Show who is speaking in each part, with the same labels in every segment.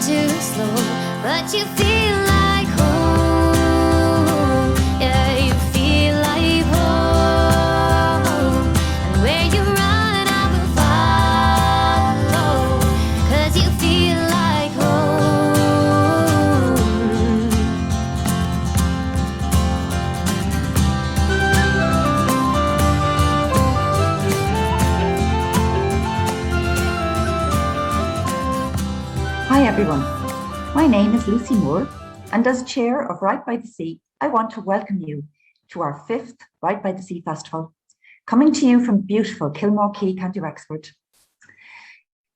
Speaker 1: too slow, but you feel like home. Yeah, you feel like home. And where you run, I will follow, 'cause you feel like home.
Speaker 2: Hi everyone, my name is Lucy Moore, and as Chair of Right by the Sea, I want to welcome you to our 5th Right by the Sea Festival, coming to you from beautiful Kilmore Quay, County Wexford.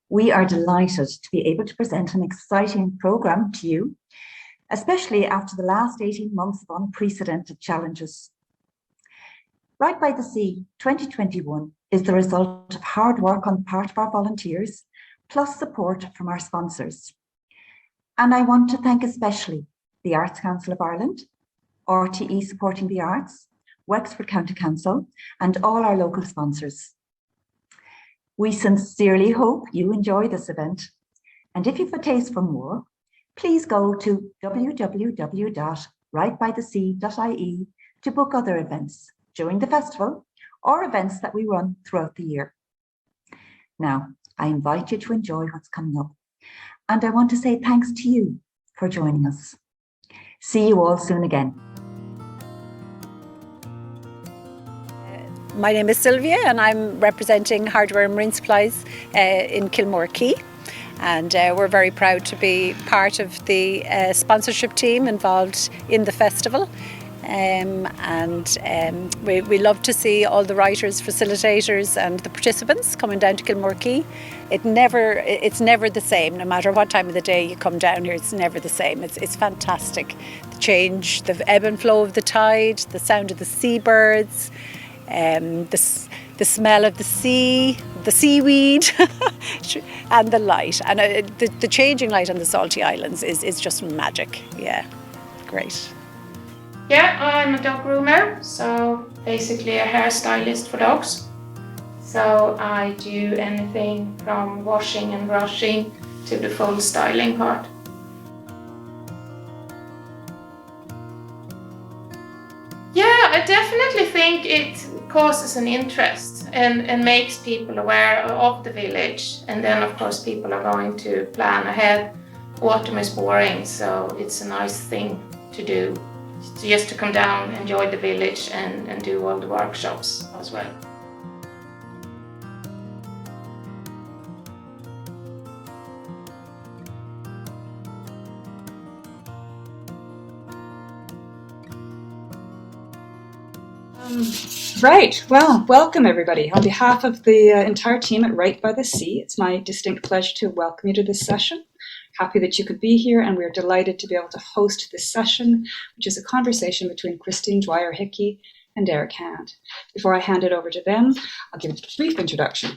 Speaker 2: We are delighted to be able to present an exciting programme to you, especially after the last 18 months of unprecedented challenges. Right by the Sea 2021 is the result of hard work on the part of our volunteers, plus support from our sponsors. And I want to thank especially the Arts Council of Ireland, RTE Supporting the Arts, Wexford County Council, and all our local sponsors. We sincerely hope you enjoy this event. And if you've a taste for more, please go to www.rightbythesea.ie to book other events during the festival or events that we run throughout the year. Now, I invite you to enjoy what's coming up. And I want to say thanks to you for joining us. See you all soon again.
Speaker 3: My name is Sylvia and I'm representing Hardware and Marine Supplies in Kilmore Quay. And we're very proud to be part of the sponsorship team involved in the festival. We love to see all the writers, facilitators and the participants coming down to Kilmore Quay. It's never the same, no matter what time of the day you come down here, it's never the same. It's fantastic. The change, the ebb and flow of the tide, the sound of the seabirds, the smell of the sea, the seaweed and the light. And the changing light on the salty islands is just magic. Yeah, great.
Speaker 4: Yeah, I'm a dog groomer, so basically a hairstylist for dogs. So I do anything from washing and brushing to the full styling part. Yeah, I definitely think it causes an interest and makes people aware of the village. And then of course people are going to plan ahead. Autumn is boring, so it's a nice thing to do. Just to come down, enjoy the village and do all the workshops as well.
Speaker 5: Right, well, welcome everybody. On behalf of the entire team at Right by the Sea, it's my distinct pleasure to welcome you to this session. Happy that you could be here, and we're delighted to be able to host this session, which is a conversation between Christine Dwyer Hickey and Derek Hand. Before I hand it over to them, I'll give a brief introduction.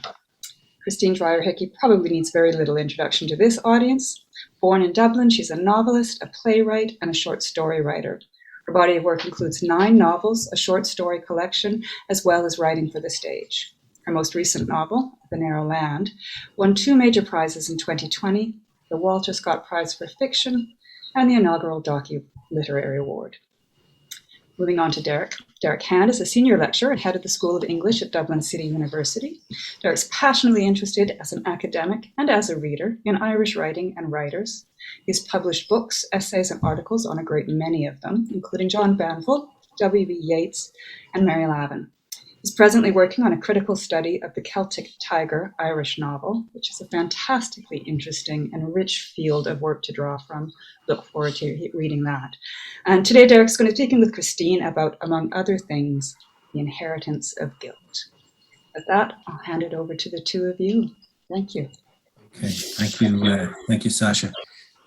Speaker 5: Christine Dwyer Hickey probably needs very little introduction to this audience. Born in Dublin, she's a novelist, a playwright, and a short story writer. Her body of work includes 9 novels, a short story collection, as well as writing for the stage. Her most recent novel, The Narrow Land, won 2 major prizes in 2020, the Walter Scott Prize for Fiction, and the inaugural Docu Literary Award. Moving on to Derek. Derek Hand is a senior lecturer and head of the School of English at Dublin City University. Derek's passionately interested as an academic and as a reader in Irish writing and writers. He's published books, essays, and articles on a great many of them, including John Banville, W.B. Yeats, and Mary Lavin. He's presently working on a critical study of the Celtic Tiger Irish novel, which is a fantastically interesting and rich field of work to draw from. Look forward to reading that. And today, Derek's going to be speaking with Christine about, among other things, the inheritance of guilt. With that, I'll hand it over to the two of you. Thank you.
Speaker 6: Okay, thank you, Sasha.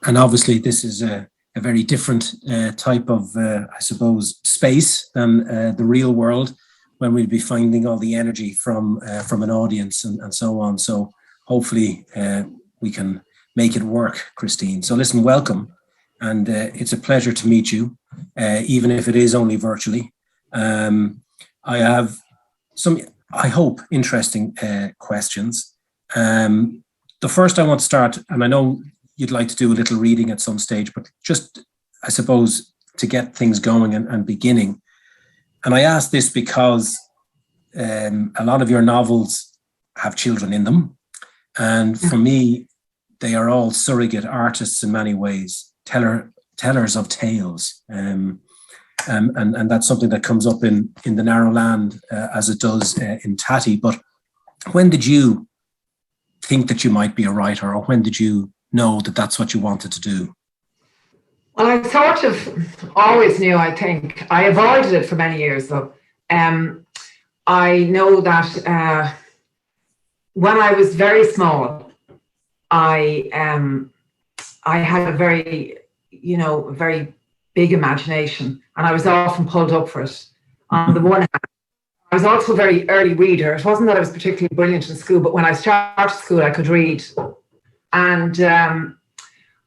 Speaker 6: And obviously, this is a very different type of, I suppose, space than the real world, when we'll be finding all the energy from an audience and so on. So hopefully we can make it work, Christine. So listen, welcome. And it's a pleasure to meet you, even if it is only virtually. I have some, I hope, interesting questions. The first I want to start, and I know you'd like to do a little reading at some stage, but just, I suppose, to get things going and beginning. And I ask this because a lot of your novels have children in them. And for me, they are all surrogate artists in many ways, tellers of tales. And that's something that comes up in The Narrow Land as it does in Tatty. But when did you think that you might be a writer, or when did you know that that's what you wanted to do?
Speaker 7: Well, I sort of always knew, I think. I avoided it for many years, though. I know that when I was very small, I had a very, very big imagination, and I was often pulled up for it. On the one hand, I was also a very early reader. It wasn't that I was particularly brilliant in school, but when I started school, I could read. And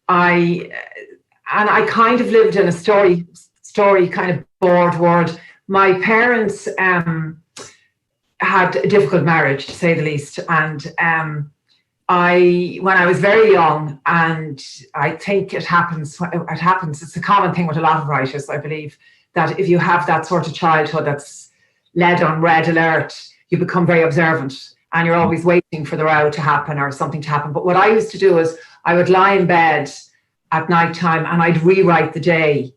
Speaker 7: I kind of lived in a story kind of bored world. My parents had a difficult marriage, to say the least. And when I was very young, and I think it happens, it's a common thing with a lot of writers, I believe, that if you have that sort of childhood that's led on red alert, you become very observant, and you're always waiting for the row to happen or something to happen. But what I used to do is I would lie in bed at night time and I'd rewrite the day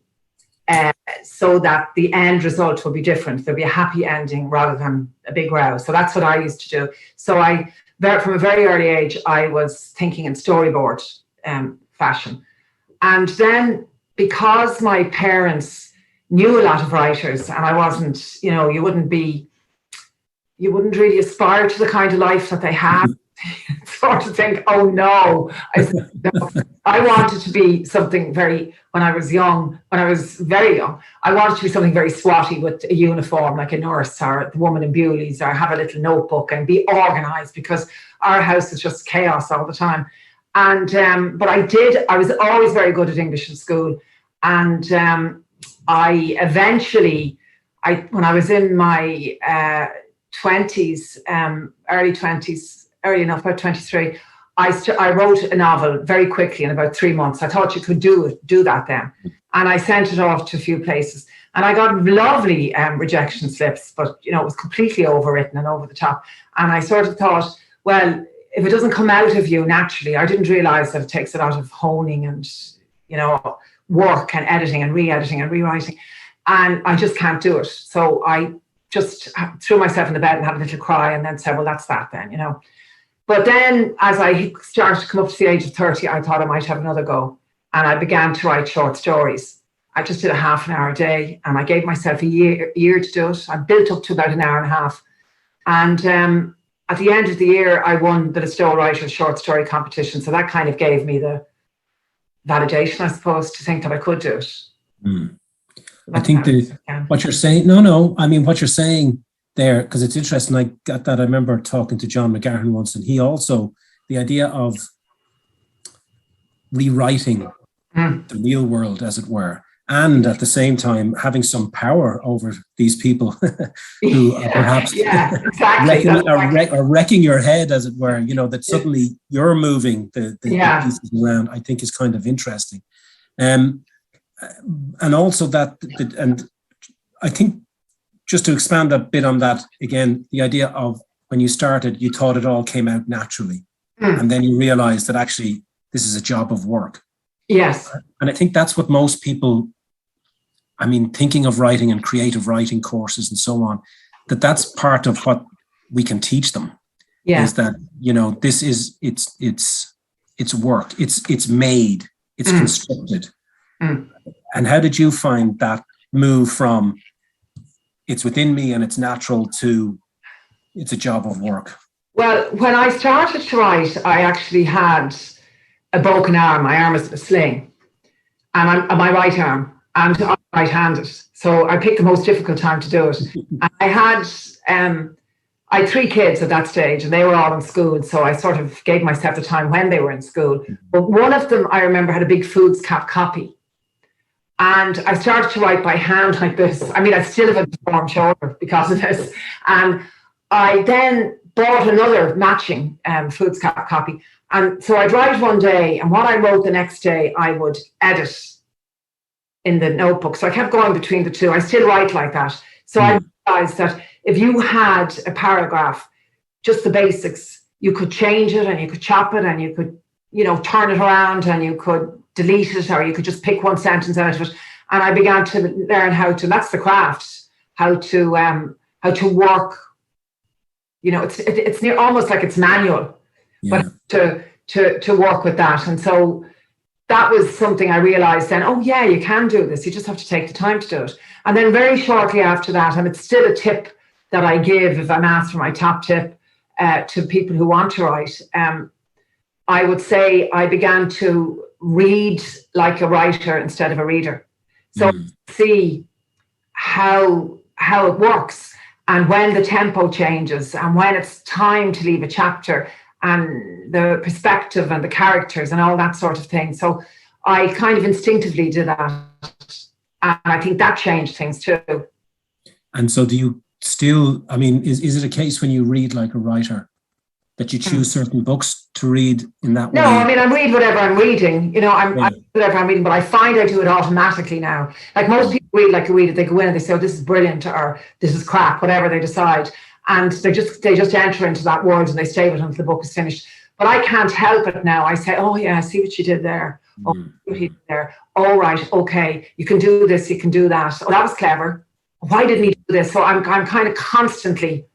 Speaker 7: so that the end result would be different. There'd be a happy ending rather than a big row. So that's what I used to do. So from a very early age, I was thinking in storyboard fashion. And then because my parents knew a lot of writers, and I wasn't, you wouldn't really aspire to the kind of life that they had. Sort of think, oh no. I wanted to be something when I was very young, I wanted to be something very swotty with a uniform, like a nurse or the woman in Bewley's, or have a little notebook and be organized, because our house is just chaos all the time. And but I was always very good at English in school. And I eventually, when I was in my 20s, early enough, about 23, I wrote a novel very quickly in about 3 months. I thought you could do that then. And I sent it off to a few places. And I got lovely rejection slips, but, it was completely overwritten and over the top. And I sort of thought, well, if it doesn't come out of you naturally, I didn't realize that it takes a lot of honing and, work and editing and re-editing and rewriting. And I just can't do it. So I just threw myself in the bed and had a little cry, and then said, well, that's that then, But then as I started to come up to the age of 30, I thought I might have another go. And I began to write short stories. I just did a half an hour a day, and I gave myself a year to do it. I built up to about an hour and a half. And at the end of the year, I won the Listow Writers Short Story Competition. So that kind of gave me the validation, I suppose, to think that I could do it.
Speaker 6: Mm. I think what you're saying, what you're saying there, because it's interesting, I got that. I remember talking to John McGarren once, and he also, the idea of rewriting the real world, as it were, and at the same time having some power over these people who are perhaps wrecking your head, as it were, that suddenly you're moving the pieces around, I think is kind of interesting. And also that, and I think just to expand a bit on that, again, the idea of when you started, you thought it all came out naturally. And then you realized that actually this is a job of work.
Speaker 7: Yes.
Speaker 6: And I think that's what most people, thinking of writing and creative writing courses and so on, that's part of what we can teach them. Yeah. Is that, this is, it's work, it's made, it's constructed. And how did you find that move from it's within me and it's natural to it's a job of work?
Speaker 7: Well, when I started to write, I actually had a broken arm. My arm is a sling, and I'm my right arm, and I'm right-handed. So I picked the most difficult time to do it. And I had 3 kids at that stage, and they were all in school. So I sort of gave myself the time when they were in school. But one of them, I remember, had a big foolscap copy. And I started to write by hand like this. I still have a deformed shoulder because of this. And I then bought another matching foolscap copy. And so I'd write one day, and what I wrote the next day, I would edit in the notebook. So I kept going between the two. I still write like that. So I realized that if you had a paragraph, just the basics, you could change it and you could chop it and you could, turn it around and you could delete it, or you could just pick one sentence out of it. And I began to learn that's the craft, how to work. It's near almost like it's manual, but to work with that. And so that was something I realized then, oh yeah, you can do this. You just have to take the time to do it. And then very shortly after that, and it's still a tip that I give if I'm asked for my top tip to people who want to write, I would say I began to read like a writer instead of a reader. So see how it works, and when the tempo changes, and when it's time to leave a chapter, and the perspective and the characters and all that sort of thing. So I kind of instinctively did that. And I think that changed things too.
Speaker 6: And so do you still, is it a case when you read like a writer that you choose certain books to read in that way?
Speaker 7: No, I read whatever I'm reading. I read whatever I'm reading, but I find I do it automatically now. Like most people read like a reader, they go in and they say, oh, this is brilliant, or this is crap, whatever they decide. And they just enter into that world and they stay with it until the book is finished. But I can't help it now. I say, oh yeah, I see what you did there. Oh, what he did there. Oh, right, okay, you can do this, you can do that. Oh, that was clever. Why didn't he do this? So I'm kind of constantly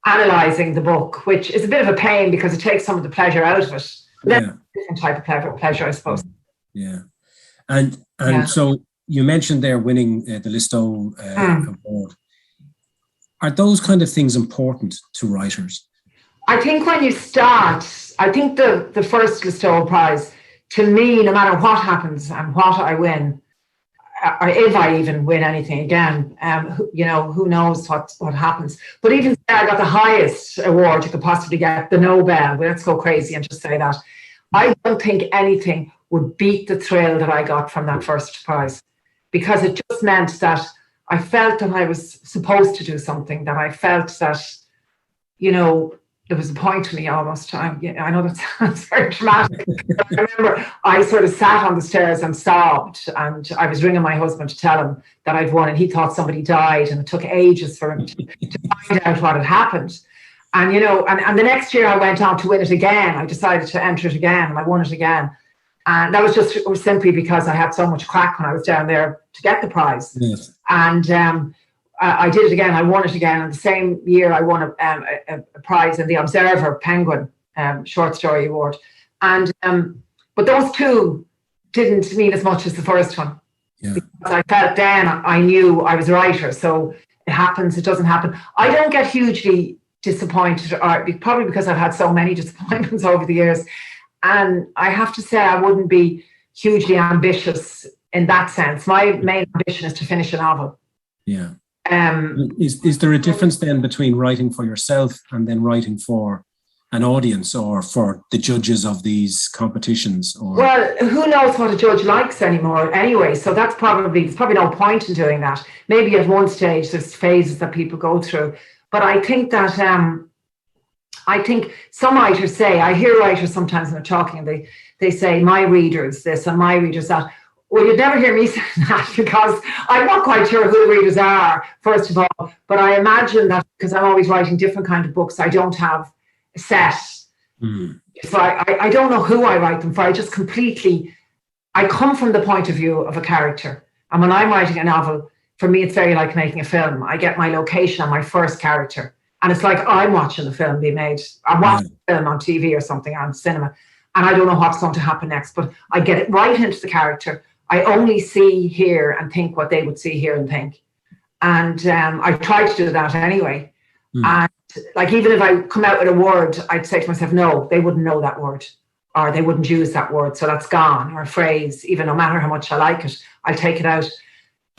Speaker 7: analysing the book, which is a bit of a pain because it takes some of the pleasure out of it. That's a different type of pleasure, I suppose.
Speaker 6: Yeah. And so you mentioned there winning the Listo award. Are those kind of things important to writers?
Speaker 7: I think when you start, I think the first Listo Prize, to me, no matter what happens and what I win, or if I even win anything again, who knows what happens. But even say I got the highest award you could possibly get, the Nobel. Let's go crazy and just say that. I don't think anything would beat the thrill that I got from that first prize, because it just meant that I felt that I was supposed to do something, that I felt that, there was a point to me almost. I know that sounds very dramatic. But I remember I sort of sat on the stairs and sobbed, and I was ringing my husband to tell him that I'd won, and he thought somebody died, and it took ages for him to find out what had happened. And, and the next year I went on to win it again. I decided to enter it again, and I won it again. And that was simply because I had so much crack when I was down there to get the prize. Yes. And I did it again. I won it again. And the same year, I won a prize in the Observer Penguin Short Story Award. And but those two didn't mean as much as the first one. Yeah. Because I felt then I knew I was a writer. So it happens, it doesn't happen. I don't get hugely disappointed, or probably because I've had so many disappointments over the years. And I have to say, I wouldn't be hugely ambitious in that sense. My main ambition is to finish a novel.
Speaker 6: Yeah. Is there a difference then between writing for yourself and then writing for an audience or for the judges of these competitions? Or?
Speaker 7: Well, who knows what a judge likes anymore anyway, so there's probably no point in doing that. Maybe at one stage there's phases that people go through. But I think that some writers say, I hear writers sometimes when they're talking, and they say, my readers this and my readers that. Well, you'd never hear me say that, because I'm not quite sure who the readers are, first of all. But I imagine that because I'm always writing different kind of books, I don't have a set. So I don't know who I write them for. I come from the point of view of a character. And when I'm writing a novel, for me, it's very like making a film. I get my location on my first character. And it's like I'm watching the film be made. I'm watching a film on TV or something, on cinema. And I don't know what's going to happen next. But I get it right into the character. I only see, hear, and think what they would see, hear, and think. And I try to do that anyway. And like, even if I come out with a word, I'd say to myself, no, they wouldn't know that word, or they wouldn't use that word. So that's gone, or a phrase, even no matter how much I like it, I'll take it out.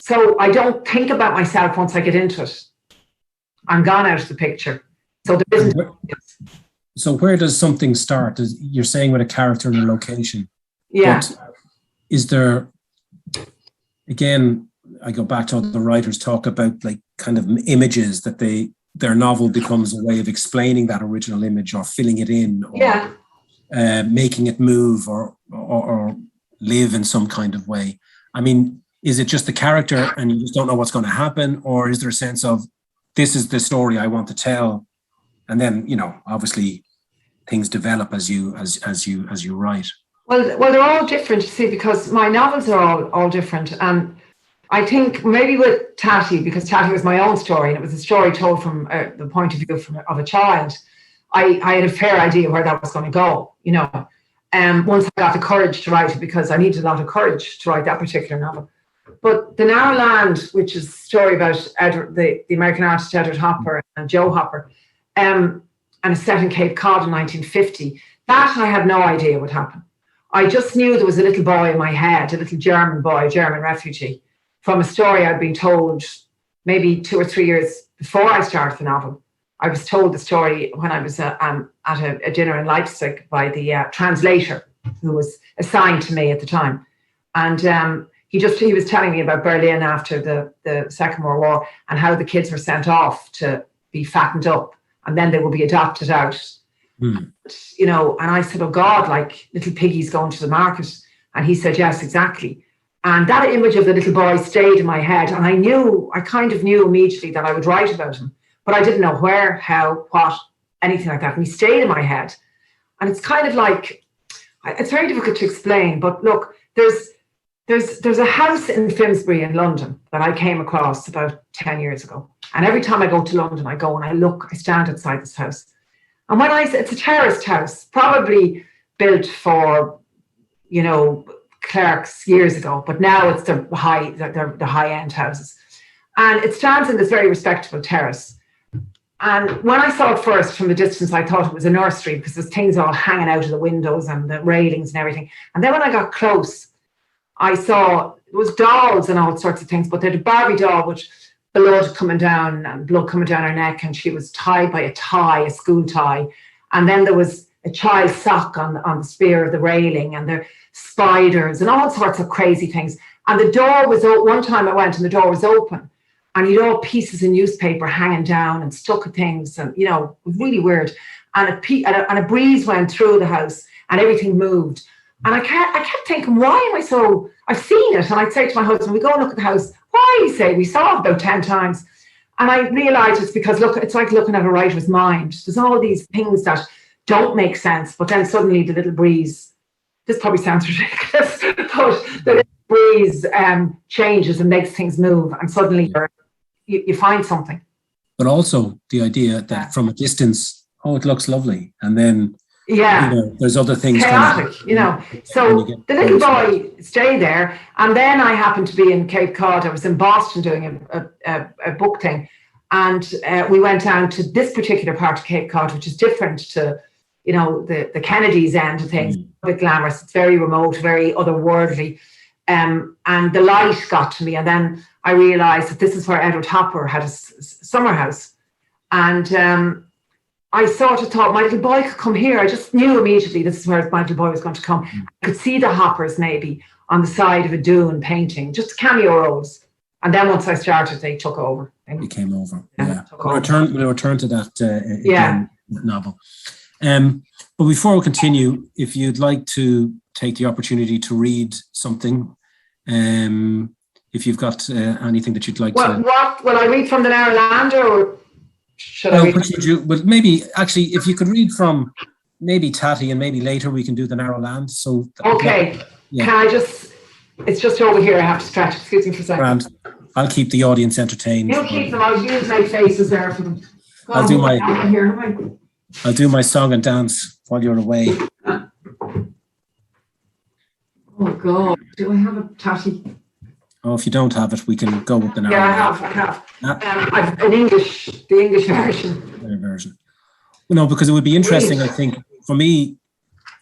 Speaker 7: So I don't think about myself once I get into it. I'm gone out of the picture. So there isn't.
Speaker 6: So where does something start? You're saying with a character and a location.
Speaker 7: Yeah.
Speaker 6: But is there, again, I go back to what the writers talk about, like kind of images that their novel becomes a way of explaining that original image or filling it in. Or, making it move or live in some kind of way. I mean, is it just the character and you just don't know what's going to happen, or is there a sense of this is the story I want to tell, and then obviously things develop as you write?
Speaker 7: Well, they're all different, you see, because my novels are all different, and I think maybe with Tatty, because Tatty was my own story, and it was a story told from the point of view of a child. I had a fair idea where that was going to go, once I got the courage to write it, because I needed a lot of courage to write that particular novel. But The Narrow Land, which is a story about the American artist Edward Hopper and Joe Hopper, and it's set in Cape Cod in 1950, that I had no idea would happen. I just knew there was a little boy in my head, a little German boy, a German refugee, from a story I'd been told maybe 2 or 3 years before I started the novel. I was told the story when I was at a dinner in Leipzig by the translator who was assigned to me at the time. And he was telling me about Berlin after the Second World War and how the kids were sent off to be fattened up and then they would be adopted out. And I said, oh God, like little piggies going to the market. And he said, yes, exactly. And that image of the little boy stayed in my head. And I kind of knew immediately that I would write about him, but I didn't know where, how, what, anything like that. And he stayed in my head. And it's kind of like, it's very difficult to explain, but look, there's a house in Finsbury in London that I came across about 10 years ago. And every time I go to London, I go and I stand outside this house. And it's a terraced house, probably built for, clerks years ago, but now it's the high-end houses. And it stands in this very respectable terrace. And when I saw it first from the distance, I thought it was a nursery because there's things all hanging out of the windows and the railings and everything. And then when I got close, I saw it was dolls and all sorts of things, but they had a Barbie doll with blood coming down her neck, and she was tied by a school tie. And then there was a child's sock on the spear of the railing, and there spiders and all sorts of crazy things. And the door was one time I went and the door was open, and you'd all pieces of newspaper hanging down and stuck at things, and it was really weird. And a breeze went through the house and everything moved. And I kept thinking, why am I so? I've seen it, and I'd say to my husband, "We go and look at the house." Why? He say, "We saw it about 10 times." And I realised it's because it's like looking at a writer's mind. There's all these things that don't make sense, but then suddenly the little breeze. This probably sounds ridiculous, but the little breeze changes and makes things move, and suddenly you find something.
Speaker 6: But also the idea that from a distance, it looks lovely, and then. There's other things
Speaker 7: chaotic, So the little boy stayed there, and then I happened to be in Cape Cod. I was in Boston doing a book thing, and we went down to this particular part of Cape Cod, which is different to, the Kennedy's end of things. A bit glamorous. It's very remote, very otherworldly, and the light got to me, and then I realised that this is where Edward Hopper had a summer house, and. I sort of thought my little boy could come here. I just knew immediately this is where my little boy was going to come. I could see the Hoppers maybe on the side of a dune painting, just cameo roles. And then once I started, they took over.
Speaker 6: They came over. Yeah. We'll return to that novel. But before we continue, if you'd like to take the opportunity to read something, if you've got anything that you'd like to...
Speaker 7: What? Will I read from The Narrow Land or...
Speaker 6: But maybe actually, if you could read from maybe Tatty, and maybe later we can do The Narrow Land. So
Speaker 7: okay, Can I just? It's just over here. I have to stretch. Excuse me for a second.
Speaker 6: Grand. I'll keep the audience entertained.
Speaker 7: You keep them. I'll use my faces there for them.
Speaker 6: I'll do my song and dance while you're away.
Speaker 7: Oh God! Do I have a Tatty?
Speaker 6: Oh, if you don't have it, we can go with The Narrow Land.
Speaker 7: I have. I've the English version.
Speaker 6: No, because it would be interesting, I think, for me,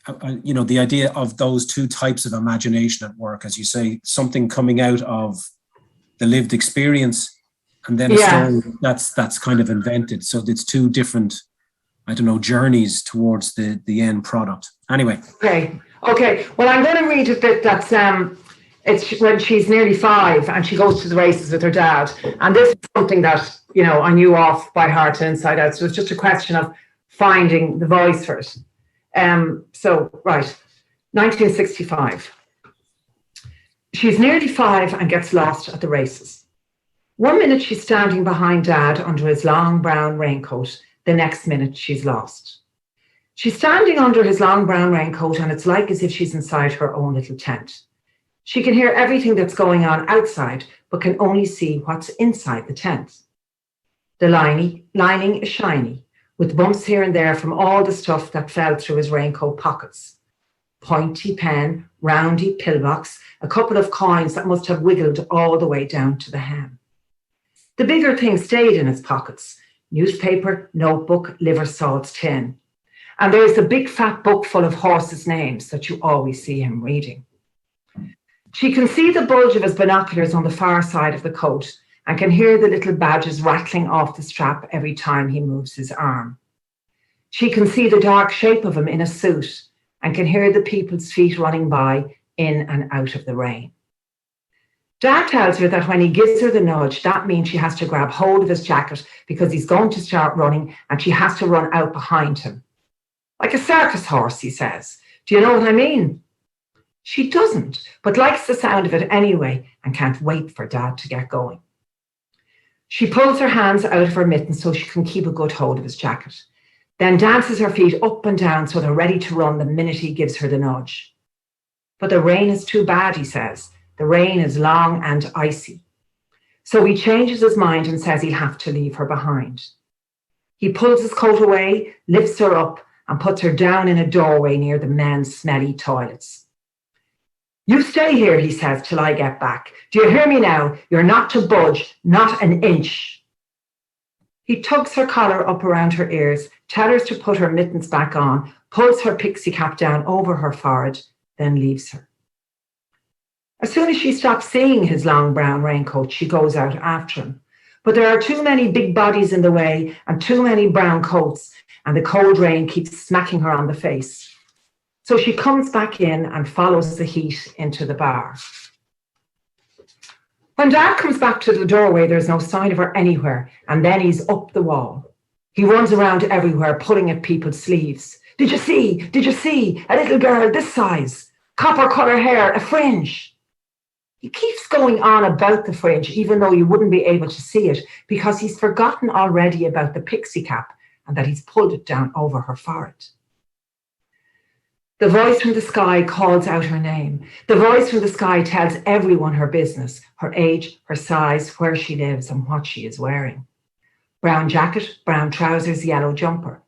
Speaker 6: the idea of those two types of imagination at work, as you say, something coming out of the lived experience, and then a story that's kind of invented. So it's two different, journeys towards the end product. Anyway.
Speaker 7: Okay. Well, I'm going to read a bit that's... It's when she's nearly 5 and she goes to the races with her dad. And this is something that, I knew off by heart and inside out. So it's just a question of finding the voice for it. Right, 1965. She's nearly 5 and gets lost at the races. 1 minute she's standing behind Dad under his long brown raincoat. The next minute she's lost. She's standing under his long brown raincoat and it's like as if she's inside her own little tent. She can hear everything that's going on outside, but can only see what's inside the tent. The lining is shiny, with bumps here and there from all the stuff that fell through his raincoat pockets. Pointy pen, roundy pillbox, a couple of coins that must have wiggled all the way down to the hem. The bigger thing stayed in his pockets: newspaper, notebook, liver salts tin. And there's the big fat book full of horses' names that you always see him reading. She can see the bulge of his binoculars on the far side of the coat and can hear the little badges rattling off the strap every time he moves his arm. She can see the dark shape of him in a suit and can hear the people's feet running by in and out of the rain. Dad tells her that when he gives her the nudge, that means she has to grab hold of his jacket because he's going to start running and she has to run out behind him. Like a circus horse, he says. Do you know what I mean? She doesn't, but likes the sound of it anyway and can't wait for Dad to get going. She pulls her hands out of her mittens so she can keep a good hold of his jacket, then dances her feet up and down so they're ready to run the minute he gives her the nudge. But the rain is too bad, he says. The rain is long and icy. So he changes his mind and says he'll have to leave her behind. He pulls his coat away, lifts her up, and puts her down in a doorway near the men's smelly toilets. You stay here, he says, till I get back. Do you hear me now? You're not to budge, not an inch. He tugs her collar up around her ears, tells her to put her mittens back on, pulls her pixie cap down over her forehead, then leaves her. As soon as she stops seeing his long brown raincoat, she goes out after him. But there are too many big bodies in the way and too many brown coats, and the cold rain keeps smacking her on the face. So she comes back in and follows the heat into the bar. When Dad comes back to the doorway, there's no sign of her anywhere, and then he's up the wall. He runs around everywhere, pulling at people's sleeves. Did you see? Did you see? A little girl this size, copper colour hair, a fringe. He keeps going on about the fringe, even though you wouldn't be able to see it, because he's forgotten already about the pixie cap and that he's pulled it down over her forehead. The voice from the sky calls out her name. The voice from the sky tells everyone her business, her age, her size, where she lives, and what she is wearing. Brown jacket, brown trousers, yellow jumper.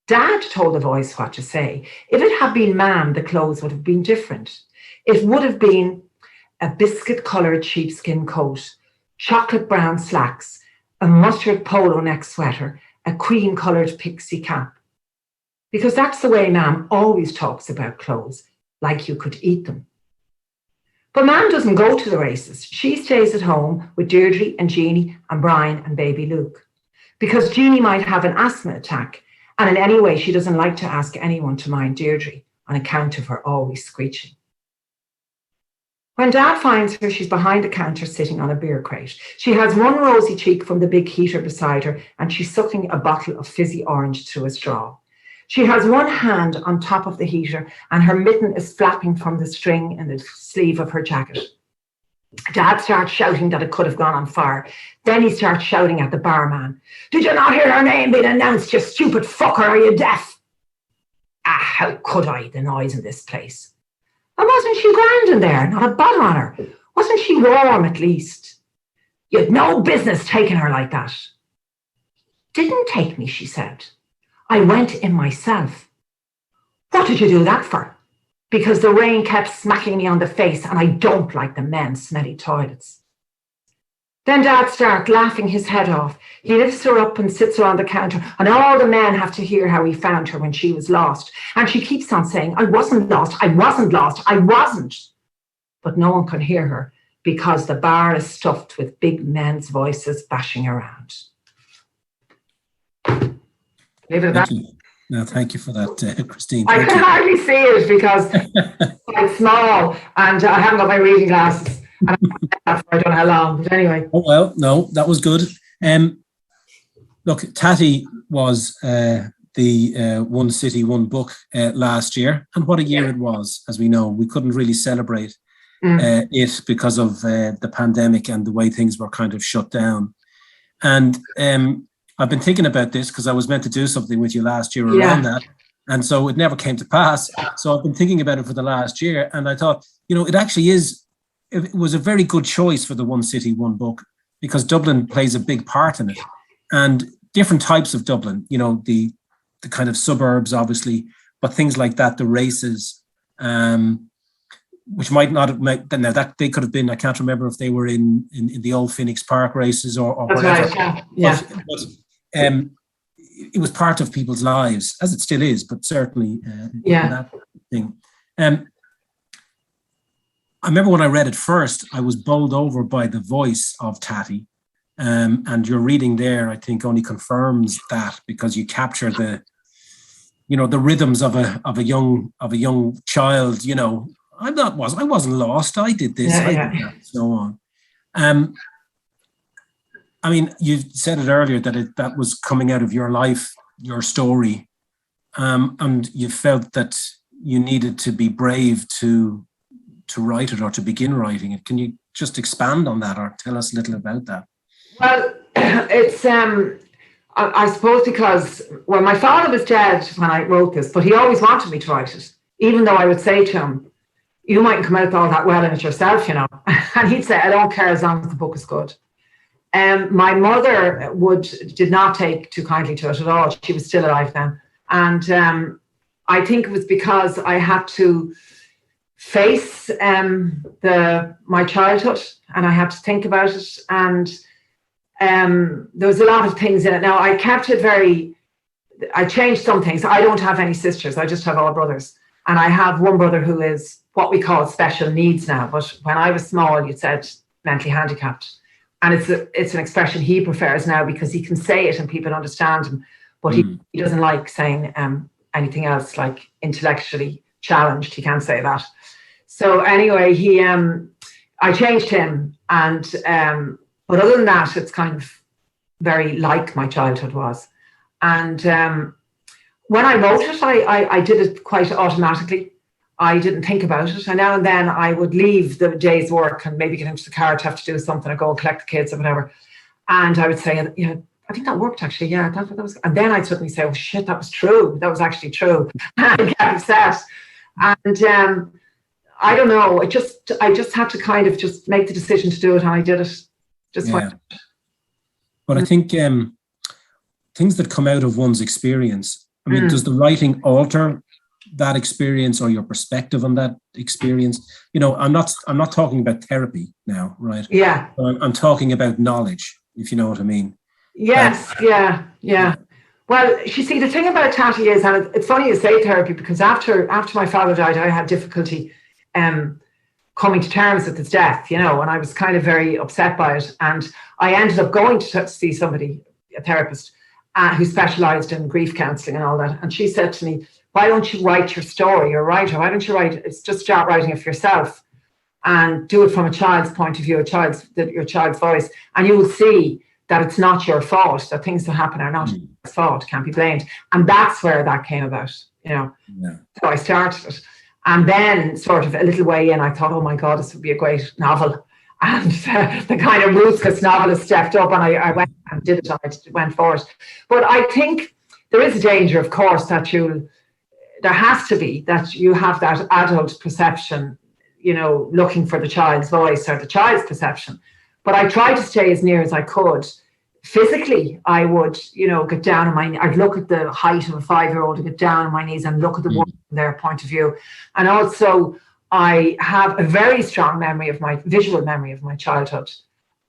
Speaker 7: Dad told the voice what to say. If it had been Ma'am, the clothes would have been different. It would have been a biscuit-coloured sheepskin coat, chocolate brown slacks, a mustard polo neck sweater, a cream-coloured pixie cap. Because that's the way Ma'am always talks about clothes, like you could eat them. But Ma'am doesn't go to the races. She stays at home with Deirdre and Jeannie and Brian and baby Luke. Because Jeannie might have an asthma attack, and in any way she doesn't like to ask anyone to mind Deirdre on account of her always screeching. When Dad finds her, she's behind the counter sitting on a beer crate. She has one rosy cheek from the big heater beside her, and she's sucking a bottle of fizzy orange through a straw. She has one hand on top of the heater and her mitten is flapping from the string in the sleeve of her jacket. Dad starts shouting that it could have gone on fire. Then he starts shouting at the barman. Did you not hear her name being announced, you stupid fucker? Are you deaf? Ah, how could I, the noise in this place? And wasn't she grand in there? Not a bother on her. Wasn't she warm at least? You'd no business taking her like that. Didn't take me, she said. I went in myself. What did you do that for? Because the rain kept smacking me on the face and I don't like the men's smelly toilets. Then Dad starts laughing his head off. He lifts her up and sits her on the counter and all the men have to hear how he found her when she was lost. And she keeps on saying, I wasn't lost, I wasn't lost, I wasn't. But no one can hear her because the bar is stuffed with big men's voices bashing around. Leave it at that.
Speaker 6: No, thank you for that, Christine.
Speaker 7: I can hardly see it because it's quite small and I haven't got my reading glasses. And I don't know how long, but anyway.
Speaker 6: Oh, well, no, that was good. Look, Tatty was the One City, One Book last year. And what a year it was, as we know. We couldn't really celebrate it because of the pandemic and the way things were kind of shut down. And I've been thinking about this because I was meant to do something with you last year around that. And so it never came to pass. So I've been thinking about it for the last year. And I thought, it actually it was a very good choice for the One City, One Book, because Dublin plays a big part in it. And different types of Dublin, the kind of suburbs, obviously, but things like that, the races, which might not have now that they could have been, I can't remember if they were in the old Phoenix Park races or
Speaker 7: That's
Speaker 6: whatever.
Speaker 7: right, yeah.
Speaker 6: But it was part of people's lives, as it still is, but certainly that thing. I remember when I read it first, I was bowled over by the voice of Tatty. And your reading there, I think, only confirms that, because you capture the rhythms of a young child. I wasn't lost. I did this. I did that, and so on. I mean, you said it earlier that was coming out of your life, your story, and you felt that you needed to be brave to write it or to begin writing it. Can you just expand on that or tell us a little about that?
Speaker 7: Well, it's I suppose because my father was dead when I wrote this, but he always wanted me to write it, even though I would say to him, "You mightn't come out all that well in it yourself, and he'd say, "I don't care as long as the book is good." My mother did not take too kindly to it at all. She was still alive then, and I think it was because I had to face my childhood, and I had to think about it, and there was a lot of things in it. Now, I kept it I changed some things. I don't have any sisters. I just have all brothers. And I have one brother who is what we call special needs now. But when I was small, you'd said mentally handicapped. And it's an expression he prefers now because he can say it and people understand him. But he doesn't like saying anything else, like intellectually challenged. He can't say that. So anyway, I changed him. And but other than that, it's kind of very like my childhood was. And when I wrote it, I did it quite automatically. I didn't think about it. And now and then I would leave the day's work and maybe get into the car to have to do something or go and collect the kids or whatever. And I would say, I think that worked actually. Yeah, that was. And then I'd suddenly say, oh shit, that was true. That was actually true. And I get upset. And I don't know. I just had to kind of just make the decision to do it, and I did it.
Speaker 6: But I think things that come out of one's experience, I mean, does the writing alter that experience or your perspective on that experience? I'm not talking about therapy now, right?
Speaker 7: Yeah.
Speaker 6: I'm talking about knowledge, if you know what I mean.
Speaker 7: Yes, yeah. Well, you see, the thing about Tatty is, and it's funny you say therapy, because after my father died, I had difficulty coming to terms with his death, and I was kind of very upset by it. And I ended up going to see somebody, a therapist, who specialised in grief counselling and all that. And she said to me, why don't you write your story? You're a writer. Why don't you just start writing it for yourself and do it from a child's point of view, your child's voice. And you will see that it's not your fault, that things that happen are not your fault, can't be blamed. And that's where that came about, So I started it. And then sort of a little way in, I thought, oh my God, this would be a great novel. And the kind of ruthless novelist stepped up and I went and did it, and I went for it. But I think there is a danger, of course, that there has to be, that you have that adult perception, looking for the child's voice or the child's perception. But I tried to stay as near as I could. Physically, I would, get down on I'd look at the height of a 5-year-old and get down on my knees and look at the world from their point of view. And also, I have a very strong visual memory of my childhood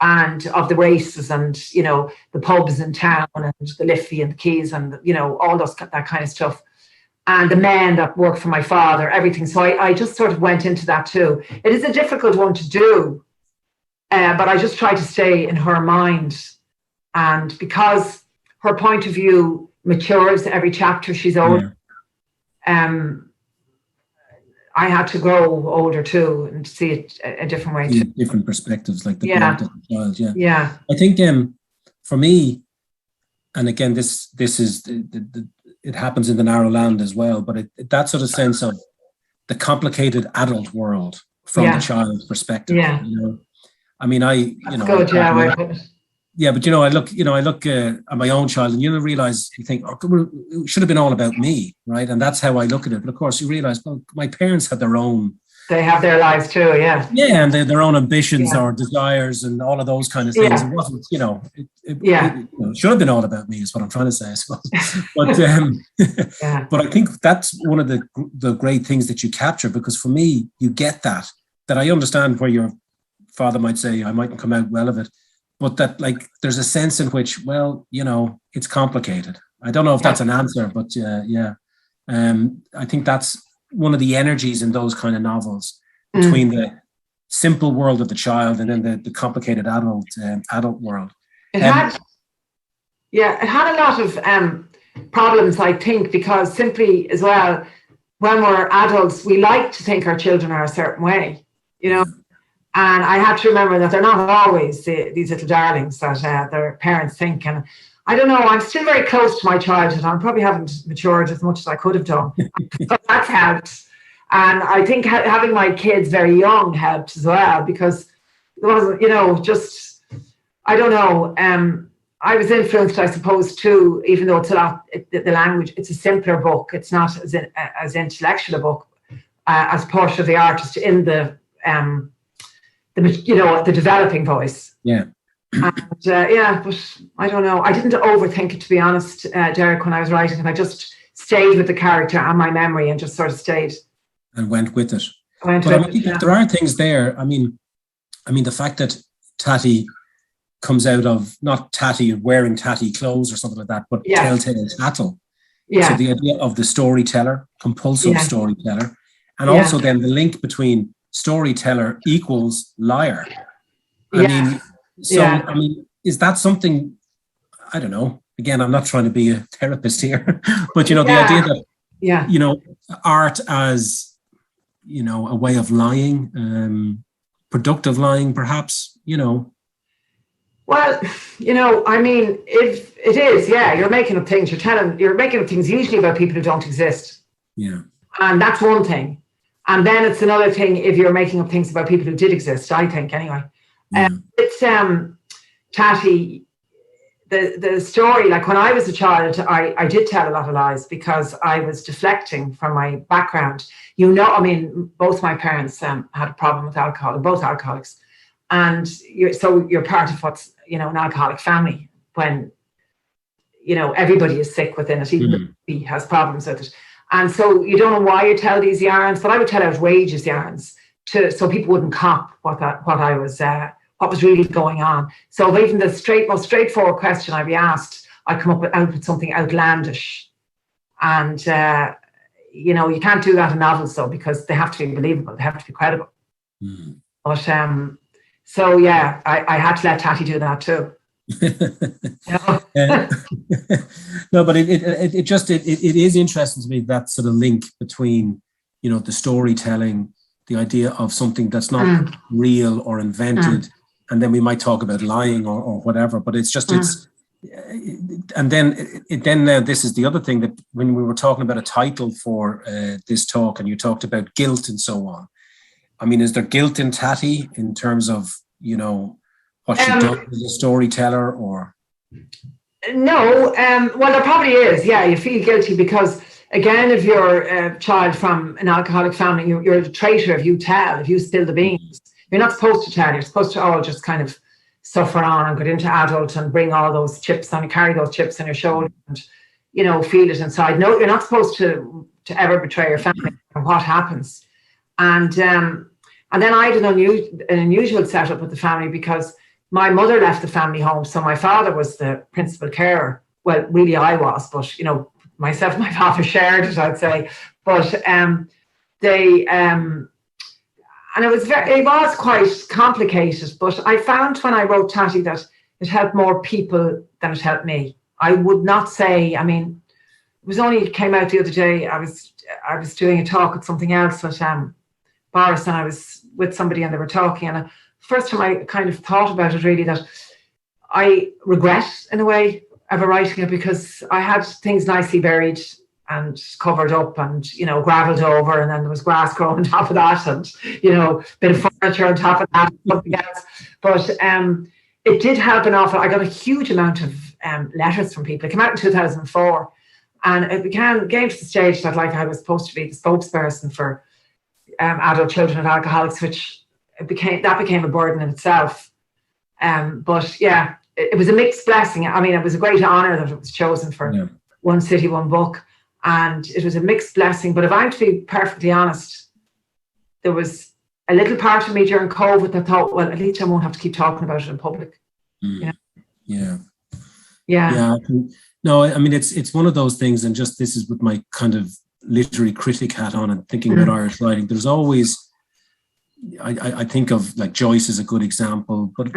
Speaker 7: and of the races and, the pubs in town and the Liffey and the Keys and, all that kind of stuff. And the men that worked for my father, everything. So I just sort of went into that too. It is a difficult one to do, but I just tried to stay in her mind. And because her point of view matures every chapter she's older, I had to grow older too and see it a different way too.
Speaker 6: Different perspectives, like the child.
Speaker 7: Yeah.
Speaker 6: I think for me, and again, this is it happens in the narrow land as well. But that sort of sense of the complicated adult world from the child's perspective.
Speaker 7: Yeah.
Speaker 6: I mean,
Speaker 7: That's good,
Speaker 6: yeah, but I look at my own child, and realize, you think, oh, it should have been all about me, right? And that's how I look at it. But of course, you realize, well, my parents had their own.
Speaker 7: They have their lives too, yeah.
Speaker 6: Yeah, and their own ambitions or desires and all of those kind of things. It wasn't, it should have been all about me, is what I'm trying to say, I suppose. But but I think that's one of the great things that you capture, because for me, you get that I understand where your father might say, I mightn't come out well of it, but that, like, there's a sense in which, well, it's complicated. I don't know if that's an answer, but I think that's one of the energies in those kind of novels, between the simple world of the child and then the complicated adult world.
Speaker 7: It had a lot of problems, I think, because simply as well, when we're adults, we like to think our children are a certain way, And I had to remember that they're not always these little darlings that their parents think. And I don't know, I'm still very close to my childhood. I probably haven't matured as much as I could have done. So that's helped. And I think having my kids very young helped as well, because it wasn't, I don't know. I was influenced, I suppose, too, even though it's a lot, the language, it's a simpler book. It's not as intellectual a book as part of the artist in the developing voice.
Speaker 6: Yeah.
Speaker 7: And, but I don't know. I didn't overthink it, to be honest, Derek, when I was writing, and I just stayed with the character and my memory and just sort of stayed.
Speaker 6: And went with it. There are things there. I mean, the fact that Tatty comes out of, not Tatty wearing Tatty clothes or something like that, but telltale tattle.
Speaker 7: Yeah.
Speaker 6: So the idea of the storyteller, compulsive storyteller, and also then the link between storyteller equals liar. I mean, is that something, I don't know, again, I'm not trying to be a therapist here, but the idea that art as a way of lying, productive lying, perhaps,
Speaker 7: Well, I mean, if it is, you're making up things, you're making up things usually about people who don't exist.
Speaker 6: Yeah.
Speaker 7: And that's one thing. And then it's another thing if you're making up things about people who did exist, I think, anyway.
Speaker 6: Yeah.
Speaker 7: It's Tatty, the story, like when I was a child, I did tell a lot of lies because I was deflecting from my background. I mean, both my parents had a problem with alcohol, both alcoholics. And you're part of what's, an alcoholic family when, everybody is sick within it, even if he has problems with it. And so you don't know why you tell these yarns, but I would tell outrageous yarns so people wouldn't cop what was really going on. So even the most straightforward question I'd be asked, I come up with something outlandish. And, you can't do that in novels though, because they have to be believable, they have to be credible.
Speaker 6: Mm.
Speaker 7: But, I had to let Tatty do that too.
Speaker 6: No, but it is interesting to me, that sort of link between, the storytelling, the idea of something that's not real or invented, and then we might talk about lying or whatever, but it's just, and then this is the other thing, that when we were talking about a title for this talk, and you talked about guilt and so on, I mean, is there guilt in Tatty in terms of, what she does as a storyteller, or?
Speaker 7: No, well, there probably is. Yeah, you feel guilty because, again, if you're a child from an alcoholic family, you're a traitor if you tell, if you spill the beans. You're not supposed to tell. You're supposed to all just kind of suffer on and get into adult and bring all those chips on, and carry those chips on your shoulder and, feel it inside. No, you're not supposed to ever betray your family and what happens. And then I had an unusual setup with the family because my mother left the family home. So my father was the principal carer. Well, really I was, but, myself and my father shared it, I'd say. But and it was quite complicated. But I found when I wrote Tatty that it helped more people than it helped me. I would not say, I mean, it came out the other day. I was doing a talk at something else with Boris, and I was with somebody and they were talking, and first time I kind of thought about it really, that I regret in a way ever writing it because I had things nicely buried and covered up and, you know, gravelled over, and then there was grass growing on top of that, and, you know, a bit of furniture on top of that, and something else. But it did help an awful. I got a huge amount of letters from people. It came out in 2004, and it came to the stage that, like, I was supposed to be the spokesperson for adult children of alcoholics, which became a burden in itself. But yeah, it was a mixed blessing. I mean, it was a great honour that it was chosen for One City, One Book, and it was a mixed blessing. But if I'm to be perfectly honest, there was a little part of me during COVID that thought, well, at least I won't have to keep talking about it in public. You know? Yeah.
Speaker 6: No, I mean, it's one of those things, and just this is with my kind of literary critic hat on and thinking about Irish writing. There's always, I think of, like, Joyce is a good example, but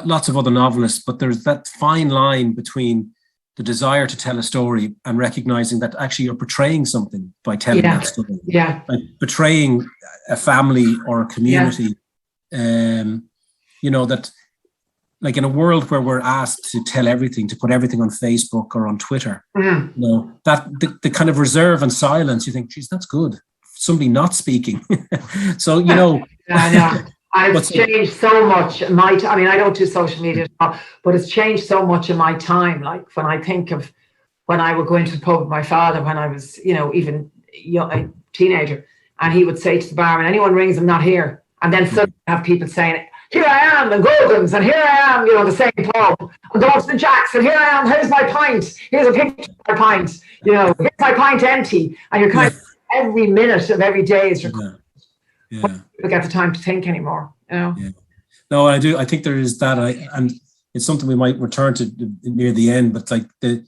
Speaker 6: lots of other novelists, but there's that fine line between the desire to tell a story and recognizing that actually you're portraying something by telling that story.
Speaker 7: Yeah.
Speaker 6: Like betraying a family or a community. You know, that, like, in a world where we're asked to tell everything, to put everything on Facebook or on Twitter, you know, that the kind of reserve and silence, you think, geez, that's good. Somebody not speaking. So, you know.
Speaker 7: It's changed so much. I mean, I don't do social media, but it's changed so much in my time. Like, when I think of when I would go into the pub with my father when I was, you know, even a teenager, and he would say to the barman, anyone rings, I'm not here. And then suddenly have people saying, here I am in Goldens, and here I am, you know, the same pub. I'm going to the Jacks, and here I am, here's my pint. Here's a picture of my pint. You know, here's my pint empty. And you're kind of, every minute of every day is recorded. People get the time to think anymore, you know.
Speaker 6: No, I do. I think there is that, and it's something we might return to near the end. But, like, the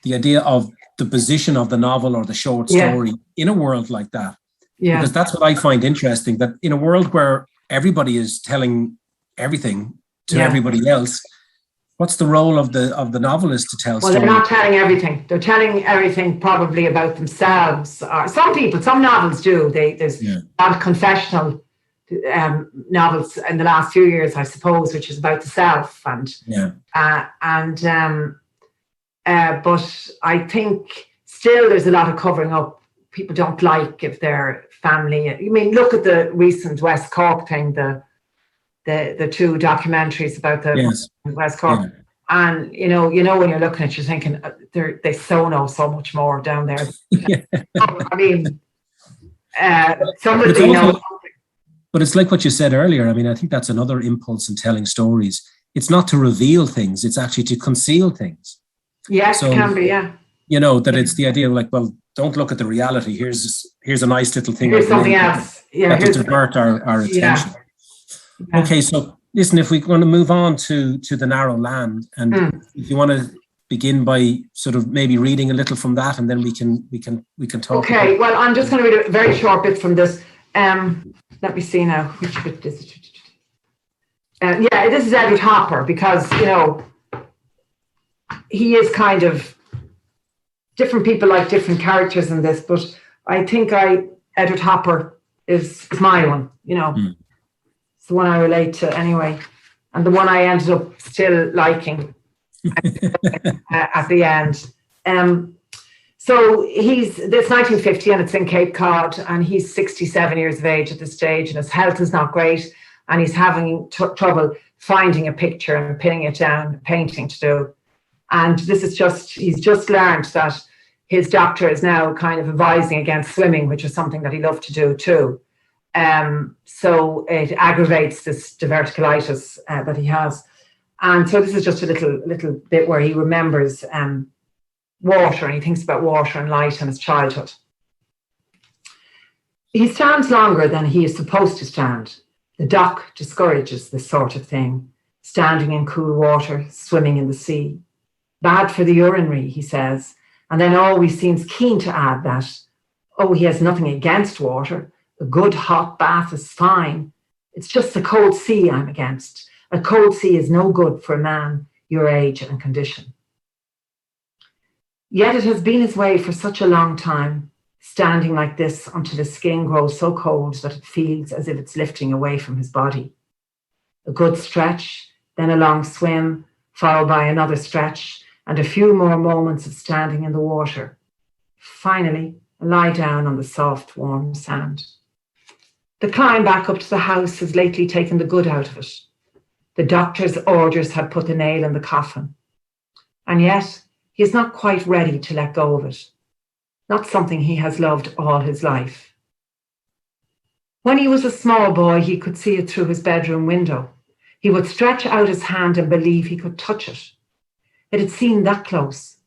Speaker 6: idea of the position of the novel or the short story in a world like that, because that's what I find interesting. That in a world where everybody is telling everything to everybody else, what's the role of the novelist to tell stories?
Speaker 7: Well, they're not telling everything. They're telling everything probably about themselves. Some novels do. There's a lot of confessional novels in the last few years, I suppose, which is about the self. But I think still there's a lot of covering up. People don't like if their family. I mean, look at the recent West Cork thing. The two documentaries about the West Cork, and you know when you're looking at it, you're thinking they know so much more down there. I mean, somebody knows.
Speaker 6: But it's like what you said earlier. I mean, I think that's another impulse in telling stories. It's not to reveal things; it's actually to conceal things.
Speaker 7: Yes, it can be.
Speaker 6: You know, that it's the idea of, like, well, don't look at the reality. Here's a nice little thing.
Speaker 7: Here's something else.
Speaker 6: That to divert our attention. Okay, so listen, if we want to move on to the narrow land, and if you want to begin by sort of maybe reading a little from that, and then we can talk.
Speaker 7: Okay, well, I'm just going to read a very short bit from this. Let me see now. Which bit is it? This is Edward Hopper, because, you know, he is kind of, different people like different characters in this, but I think Edward Hopper is my one, you know. It's the one I relate to anyway, and the one I ended up still liking at the end. So it's 1950, and it's in Cape Cod, and he's 67 years of age at this stage, and his health is not great, and he's having trouble finding a picture and pinning it down, painting to do. And this is he's just learned that his doctor is now kind of advising against swimming, which is something that he loved to do too. So it aggravates this diverticulitis that he has. And so this is just a little bit where he remembers water, and he thinks about water and light and his childhood. He stands longer than he is supposed to stand. The dock discourages this sort of thing, standing in cool water, swimming in the sea. Bad for the urinary, he says, and then always seems keen to add that, oh, he has nothing against water. A good hot bath is fine. It's just the cold sea I'm against. A cold sea is no good for a man your age and condition. Yet it has been his way for such a long time, standing like this until his skin grows so cold that it feels as if it's lifting away from his body. A good stretch, then a long swim, followed by another stretch, and a few more moments of standing in the water. Finally, lie down on the soft, warm sand. The climb back up to the house has lately taken the good out of it. The doctor's orders had put the nail in the coffin. And yet, he is not quite ready to let go of it. Not something he has loved all his life. When he was a small boy, he could see it through his bedroom window. He would stretch out his hand and believe he could touch it. It had seemed that close.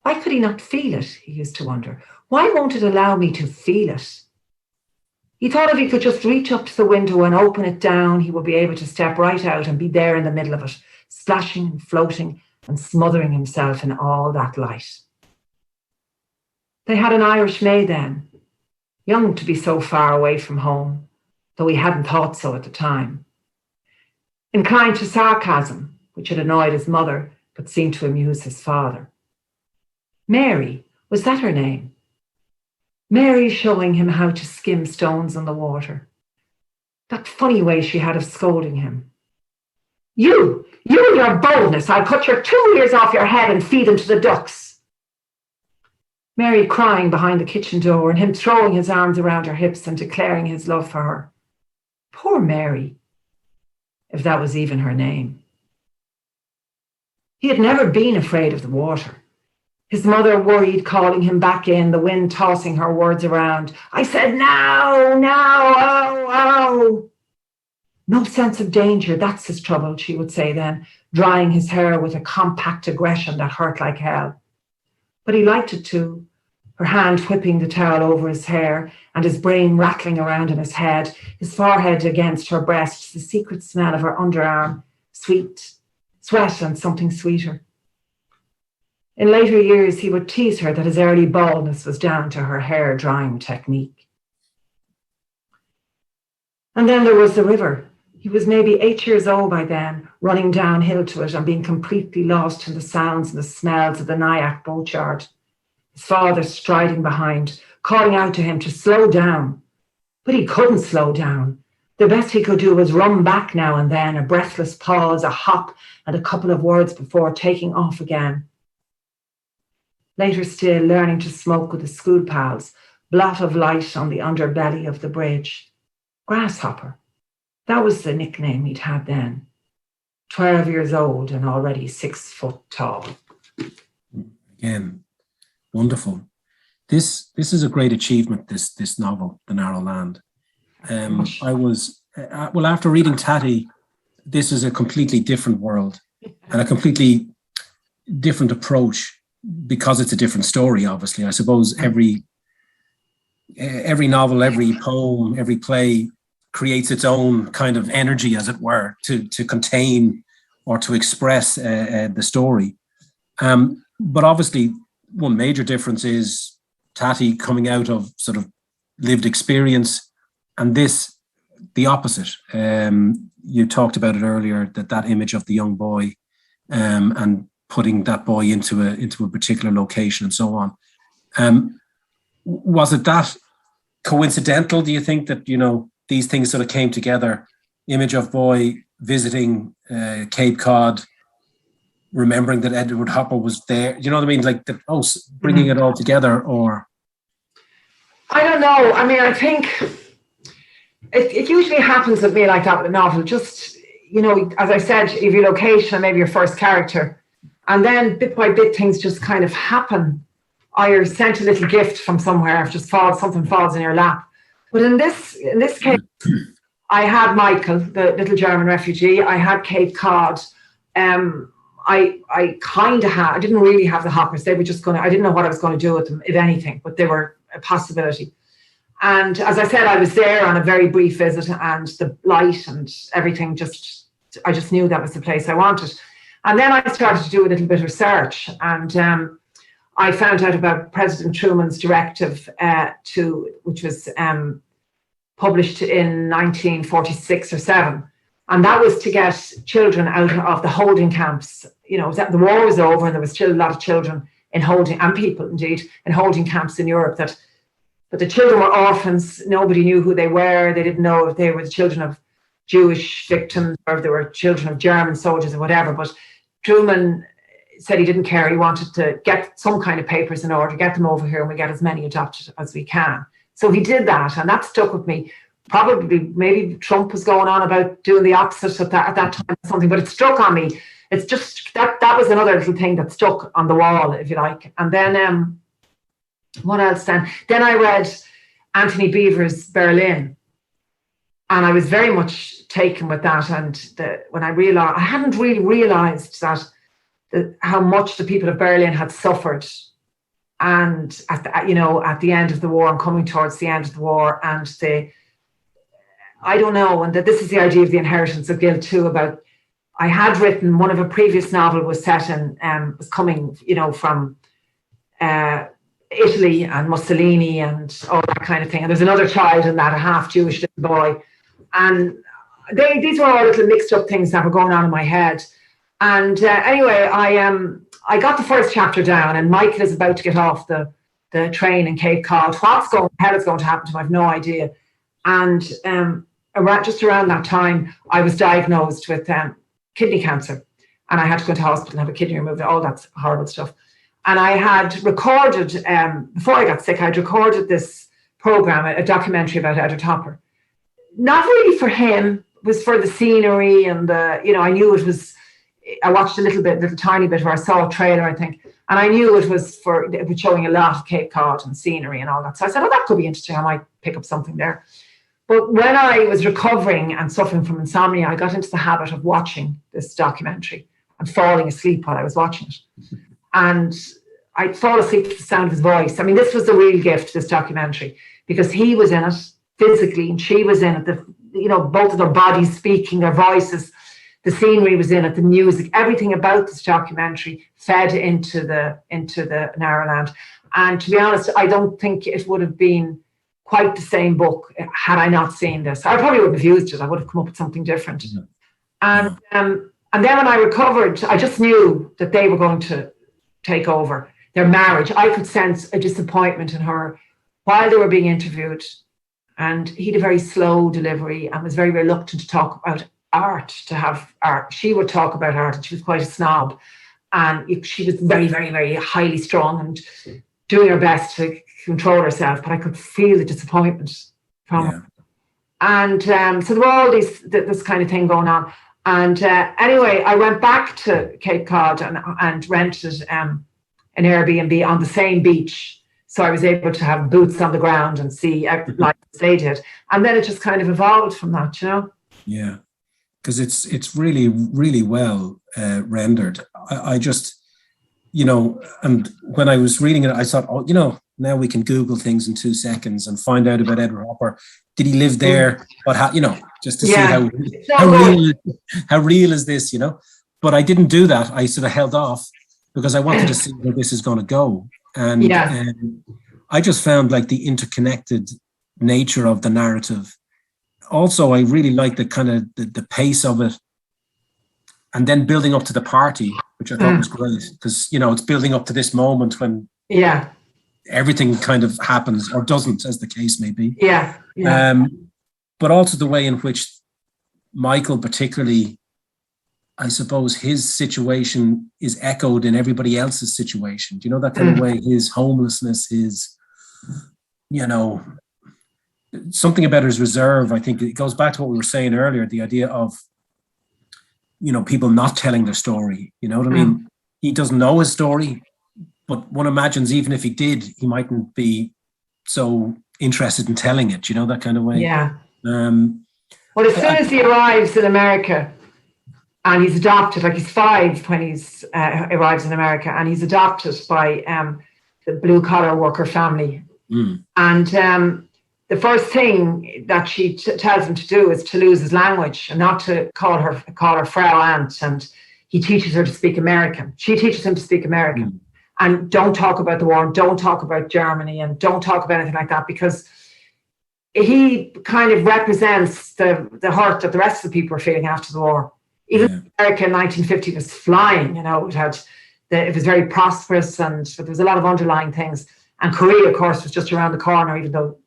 Speaker 7: Why could he not feel it, he used to wonder. Why won't it allow me to feel it? He thought if he could just reach up to the window and open it down, he would be able to step right out and be there in the middle of it, splashing and floating and smothering himself in all that light. They had an Irish maid then, young to be so far away from home, though he hadn't thought so at the time. Inclined to sarcasm, which had annoyed his mother, but seemed to amuse his father. Mary, was that her name? Mary showing him how to skim stones on the water. That funny way she had of scolding him. You and your boldness, I'll cut your 2 ears off your head and feed them to the ducks. Mary crying behind the kitchen door and him throwing his arms around her hips and declaring his love for her. Poor Mary, if that was even her name. He had never been afraid of the water. His mother worried, calling him back in, the wind tossing her words around. I said, now, oh. No sense of danger, that's his trouble, she would say then, drying his hair with a compact aggression that hurt like hell. But he liked it too, her hand whipping the towel over his hair and his brain rattling around in his head, his forehead against her breast, the secret smell of her underarm, sweet, sweat and something sweeter. In later years, he would tease her that his early baldness was down to her hair drying technique. And then there was the river. He was maybe 8 years old by then, running downhill to it and being completely lost in the sounds and the smells of the Nyack boatyard. His father striding behind, calling out to him to slow down. But he couldn't slow down. The best he could do was run back now and then, a breathless pause, a hop, and a couple of words before taking off again. Later still, learning to smoke with his school pals, blot of light on the underbelly of the bridge. Grasshopper. That was the nickname he'd had then. 12 years old and already 6 foot tall.
Speaker 6: Again, wonderful. This is a great achievement, this novel, The Narrow Land. I was, after reading Tatty, this is a completely different world and a completely different approach, because it's a different story, obviously. I suppose every novel, every poem, every play creates its own kind of energy, as it were, to contain or to express the story. But obviously, one major difference is Tatty coming out of sort of lived experience, and this, the opposite. You talked about it earlier, that image of the young boy and putting that boy into a particular location and so on. Was it that coincidental, do you think, that, these things sort of came together? Image of boy visiting Cape Cod, remembering that Edward Hopper was there. You know what I mean? Like, bringing it all together, or?
Speaker 7: I don't know. I mean, I think it usually happens with me like that with a novel. Just, as I said, if your location and maybe your first character, and then bit by bit, things just kind of happen. Or you're sent a little gift from somewhere, something falls in your lap. But in this case, I had Michael, the little German refugee. I had Cape Cod. I kind of had, I didn't really have the Hoppers. They were just I didn't know what I was going to do with them, if anything, but they were a possibility. And as I said, I was there on a very brief visit, and the light and everything I just knew that was the place I wanted. And then I started to do a little bit of research, and I found out about President Truman's directive, which was published in 1946 or 7. And that was to get children out of the holding camps. The war was over and there was still a lot of children in holding, and people indeed, in holding camps in Europe. But the children were orphans. Nobody knew who they were. They didn't know if they were the children of Jewish victims or if they were children of German soldiers or whatever. But Truman said he didn't care. He wanted to get some kind of papers in order, get them over here, and we get as many adopted as we can. So he did that, and that stuck with me. Probably, maybe Trump was going on about doing the opposite at that time or something, but it struck on me. It's just that was another little thing that stuck on the wall, if you like. And then, what else then? Then I read Anthony Beevor's Berlin, and I was very much taken with that. And when I realized, I hadn't really realized that how much the people of Berlin had suffered, and at the end of the war and coming towards the end of the war, and I don't know, and that this is the idea of the inheritance of guilt too. About I had written one of a previous novel was set in was coming from Italy and Mussolini and all that kind of thing. And there's another child in that, a half Jewish little boy, and these were all little mixed up things that were going on in my head. And anyway, I got the first chapter down, and Michael is about to get off the train in Cape Cod. Hell is going to happen to him? I have no idea. And just around that time, I was diagnosed with kidney cancer, and I had to go to hospital and have a kidney removed. All that horrible stuff. And I had recorded before I got sick. I'd recorded this program, a documentary about Edward Hopper. Not really for him. It was for the scenery and I knew it was. I watched a little tiny bit, where I saw a trailer, I think, and I knew it was showing a lot of Cape Cod and scenery and all that. So I said, that could be interesting. I might pick up something there. But when I was recovering and suffering from insomnia, I got into the habit of watching this documentary and falling asleep while I was watching it. And I'd fall asleep to the sound of his voice. I mean, this was the real gift, this documentary, because he was in it physically and she was in it. Both of their bodies speaking, their voices. The scenery was in it, the music, everything about this documentary fed into the Narrowland. And to be honest, I don't think it would have been quite the same book had I not seen this. I probably wouldn't have used it. I would have come up with something different. Mm-hmm. And then when I recovered, I just knew that they were going to take over their marriage. I could sense a disappointment in her while they were being interviewed. And he had a very slow delivery and was very reluctant to talk about art, to have art. She would talk about art, and she was quite a snob. And she was very, very, very highly strung and doing her best to control herself. But I could feel the disappointment from her. And so there were all this kind of thing going on. And anyway, I went back to Cape Cod and rented an Airbnb on the same beach. So I was able to have boots on the ground and see like they did. And then it just kind of evolved from that,
Speaker 6: Yeah. Because it's really, really well rendered. I just, and when I was reading it, I thought, now we can Google things in 2 seconds and find out about Edward Hopper. Did he live there? Just to see how real is this, But I didn't do that. I sort of held off because I wanted to see where this is going to go. And I just found like the interconnected nature of the narrative. Also, I really like the kind of the pace of it, and then building up to the party, which I thought was great, because it's building up to this moment when everything kind of happens or doesn't, as the case may be. But also the way in which Michael, particularly, I suppose his situation is echoed in everybody else's situation. Do you know that kind of way? His homelessness, his something about his reserve. I think it goes back to what we were saying earlier, the idea of, people not telling their story. You know what I mean? He doesn't know his story, but one imagines even if he did, he mightn't be so interested in telling it, that kind of way. Yeah.
Speaker 7: Well, as soon as he arrives in America and he's adopted, like he's 5 when he's arrives in America, and he's adopted by the blue collar worker family. And the first thing that she tells him to do is to lose his language and not to call her Frau Aunt. And he teaches her to speak American. She teaches him to speak American. And don't talk about the war, and don't talk about Germany, and don't talk about anything like that, because he kind of represents the hurt that the rest of the people were feeling after the war. Even America in 1950 was flying, it was very prosperous, but there was a lot of underlying things. And Korea, of course, was just around the corner, even though,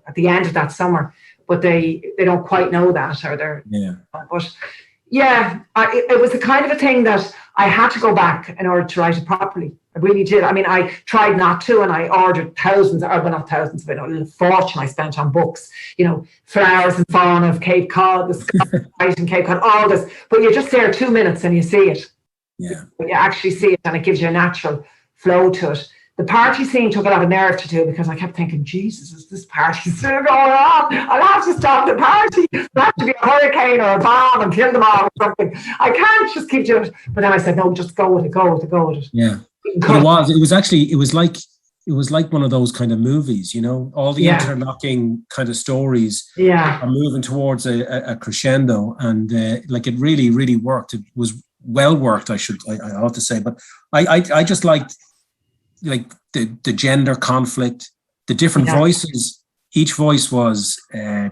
Speaker 7: at the end of that summer. But they don't quite know that, or they're. But it was the kind of a thing that I had to go back in order to write it properly. I really did. I mean, I tried not to, and I ordered thousands, or well, not thousands, but a fortune I spent on books, Flowers and Fauna of Cape Cod, the Sky in Cape Cod, all this. But you're just there 2 minutes and you see it.
Speaker 6: Yeah.
Speaker 7: You actually see it, and it gives you a natural flow to it. The party scene took a lot of nerve to do, because I kept thinking, Jesus, is this party still going on? I'll have to stop the party. There'll have to be a hurricane or a bomb and kill them all or something. I can't just keep doing it. But then I said, no, just go with it.
Speaker 6: Yeah. But it was like one of those kind of movies, all the interlocking kind of stories are moving towards a crescendo, and it really, really worked. It was well worked, I ought to say. But I just liked the gender conflict, the different voices. Each voice was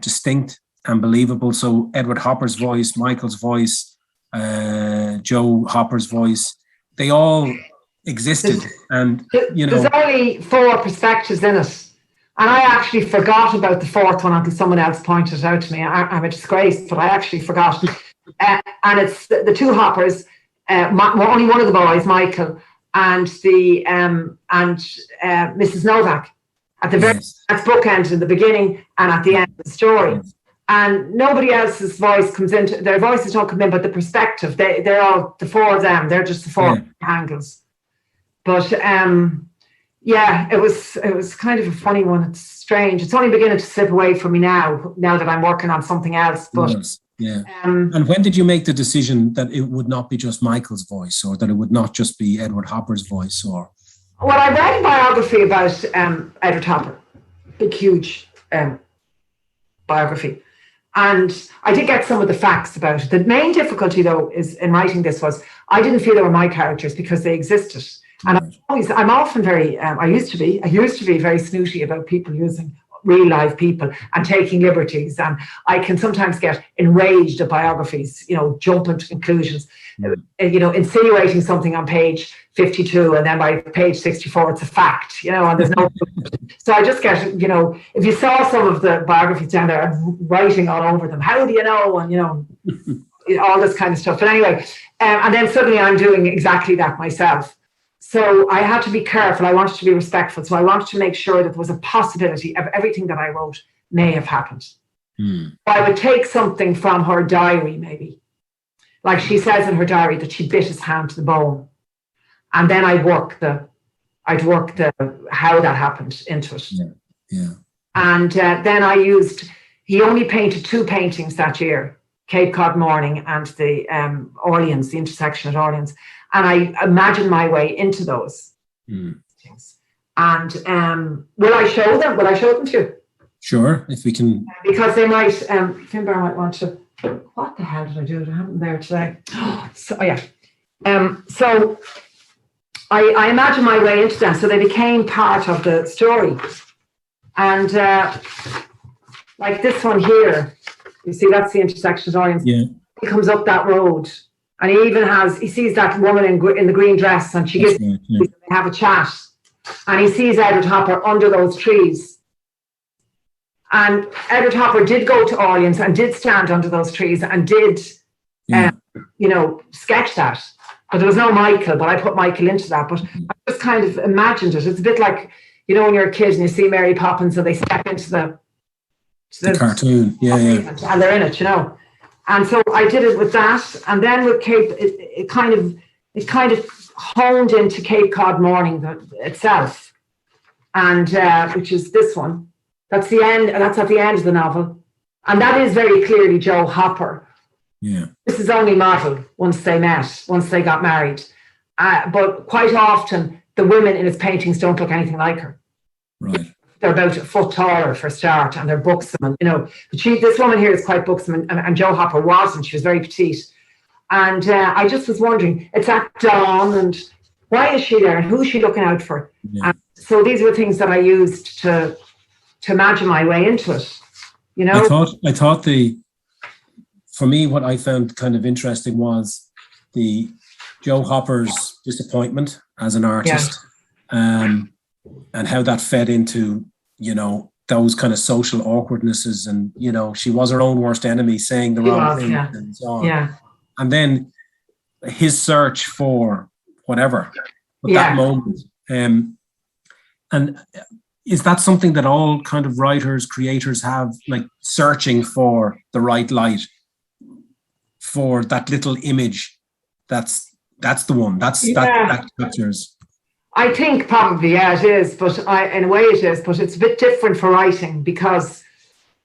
Speaker 6: distinct and believable. So Edward Hopper's voice, Michael's voice, Joe Hopper's voice, they all existed.
Speaker 7: There's only 4 perspectives in it. And I actually forgot about the 4th one until someone else pointed it out to me. I'm a disgrace, but I actually forgot. And it's the 2 Hoppers, only one of the boys, Michael, and the Mrs. Novak at the very that's bookend in the beginning and at the end of the story. And nobody else's voice comes into, their voices don't come in, but the perspective, they're all the 4 of them. They're just the 4 angles. But it was kind of a funny one. It's strange. It's only beginning to slip away from me now that I'm working on something else. But
Speaker 6: yeah. And when did you make the decision that it would not be just Michael's voice, or that it would not just be Edward Hopper's voice? Or
Speaker 7: well, I read a biography about Edward Hopper, big, huge biography, and I did get some of the facts about it. The main difficulty, though, is in writing this was I didn't feel they were my characters because they existed, and I'm often very. I used to be very snooty about people using real live people and taking liberties, and I can sometimes get enraged at biographies, jumping to conclusions, insinuating something on page 52 and then by page 64 it's a fact, and there's no so I just get, if you saw some of the biographies down there, I'm writing all over them, how do you know, and all this kind of stuff. But anyway, and then suddenly I'm doing exactly that myself. So I had to be careful. I wanted to be respectful. So I wanted to make sure that there was a possibility of everything that I wrote may have happened. I would take something from her diary, maybe. Like she says in her diary that she bit his hand to the bone. And then I'd work the how that happened into it.
Speaker 6: Yeah.
Speaker 7: And then he only painted 2 paintings that year, Cape Cod Morning and the Orleans, the intersection at Orleans. And I imagined my way into those things. And will I show them? Will I show them to you?
Speaker 6: Sure, if we can.
Speaker 7: Because they might, Finbar might want to. What the hell did I do? I haven't there today. So I imagined my way into them, so they became part of the story. And like this one here, you see, that's the intersection of Orleans.
Speaker 6: Yeah.
Speaker 7: He comes up that road. And he sees that woman in the green dress, and they have a chat. And he sees Edward Hopper under those trees. And Edward Hopper did go to Orleans and did stand under those trees and did, sketch that. But there was no Michael, but I put Michael into that. But I just kind of imagined it. It's a bit like, when you're a kid and you see Mary Poppins and they step into the
Speaker 6: cartoon.
Speaker 7: And they're in it, And so I did it with that, and then with Cape, it kind of honed into Cape Cod Morning itself, and which is this one. That's the end, and that's at the end of the novel, and that is very clearly Joe Hopper.
Speaker 6: Yeah,
Speaker 7: this is only modelled once they got married, but quite often the women in his paintings don't look anything like her.
Speaker 6: Right.
Speaker 7: They're about a foot taller for a start, and they're buxom, But this woman here is quite buxom, and Joe Hopper wasn't. She was very petite, and I just was wondering. It's at dawn, and why is she there, and who's she looking out for?
Speaker 6: Yeah. And
Speaker 7: so these were things that I used to imagine my way into it.
Speaker 6: I thought for me, what I found kind of interesting was the Joe Hopper's disappointment as an artist, and how that fed into, those kind of social awkwardnesses, and, she was her own worst enemy, saying the wrong thing and so on.
Speaker 7: Yeah.
Speaker 6: and then his search for whatever, but
Speaker 7: Yeah.
Speaker 6: that moment. And is that something that all kind of writers, creators have, like searching for the right light, for that little image? That's the one. That captures.
Speaker 7: I think probably, yeah, it is. But in a way it is, but it's a bit different for writing because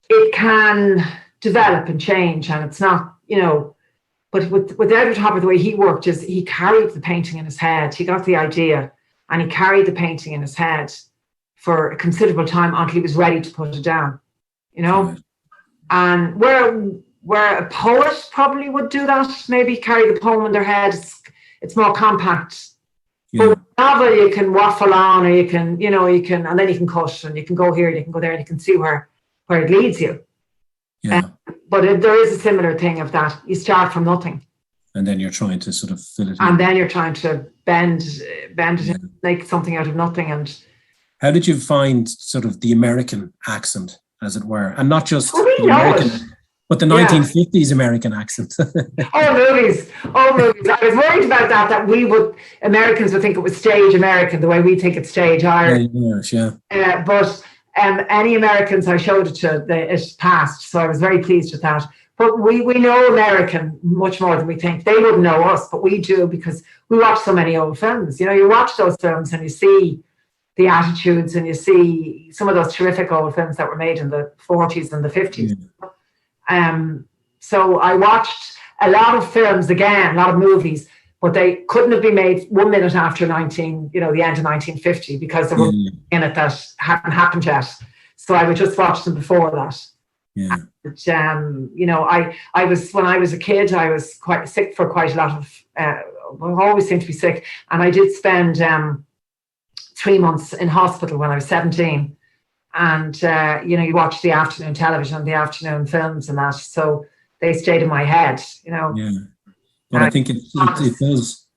Speaker 7: it can develop and change, and it's not, but with Edward Hopper, the way he worked is he carried the painting in his head. He got the idea and he carried the painting in his head for a considerable time until he was ready to put it down,
Speaker 6: Right.
Speaker 7: And where a poet probably would do that, maybe carry the poem in their head, it's more compact.
Speaker 6: Yeah.
Speaker 7: But with a novel, you can waffle on, or you can, and then you can cut, and you can go here, and you can go there, and you can see where it leads you.
Speaker 6: Yeah.
Speaker 7: But there is a similar thing of that. You start from nothing.
Speaker 6: And then you're trying to sort of fill it in.
Speaker 7: And then you're trying to bend it, make something out of nothing. And
Speaker 6: how did you find sort of the American accent, as it were, and not just
Speaker 7: we
Speaker 6: the
Speaker 7: know
Speaker 6: American,
Speaker 7: it.
Speaker 6: but the 1950s American accent?
Speaker 7: Movies. I was worried about that Americans would think it was stage American, the way we think it's stage Irish.
Speaker 6: Yeah.
Speaker 7: But any Americans I showed it to, it passed. So I was very pleased with that. But we know American much more than we think. They wouldn't know us, but we do because we watch so many old films. You watch those films and you see the attitudes, and you see some of those terrific old films that were made in the 40s and the 50s.
Speaker 6: Yeah.
Speaker 7: So I watched a lot of films again, a lot of movies, but they couldn't have been made 1 minute after the end of 1950 because there were in it that hadn't happened yet. So I would just watch them before that.
Speaker 6: Yeah.
Speaker 7: And, I was, when I was a kid, I was quite sick for quite a lot of, I always seemed to be sick. And I did spend 3 months in hospital when I was 17. And, you watch the afternoon television, the afternoon films and that. So they stayed in my head,
Speaker 6: Yeah. But I think it does.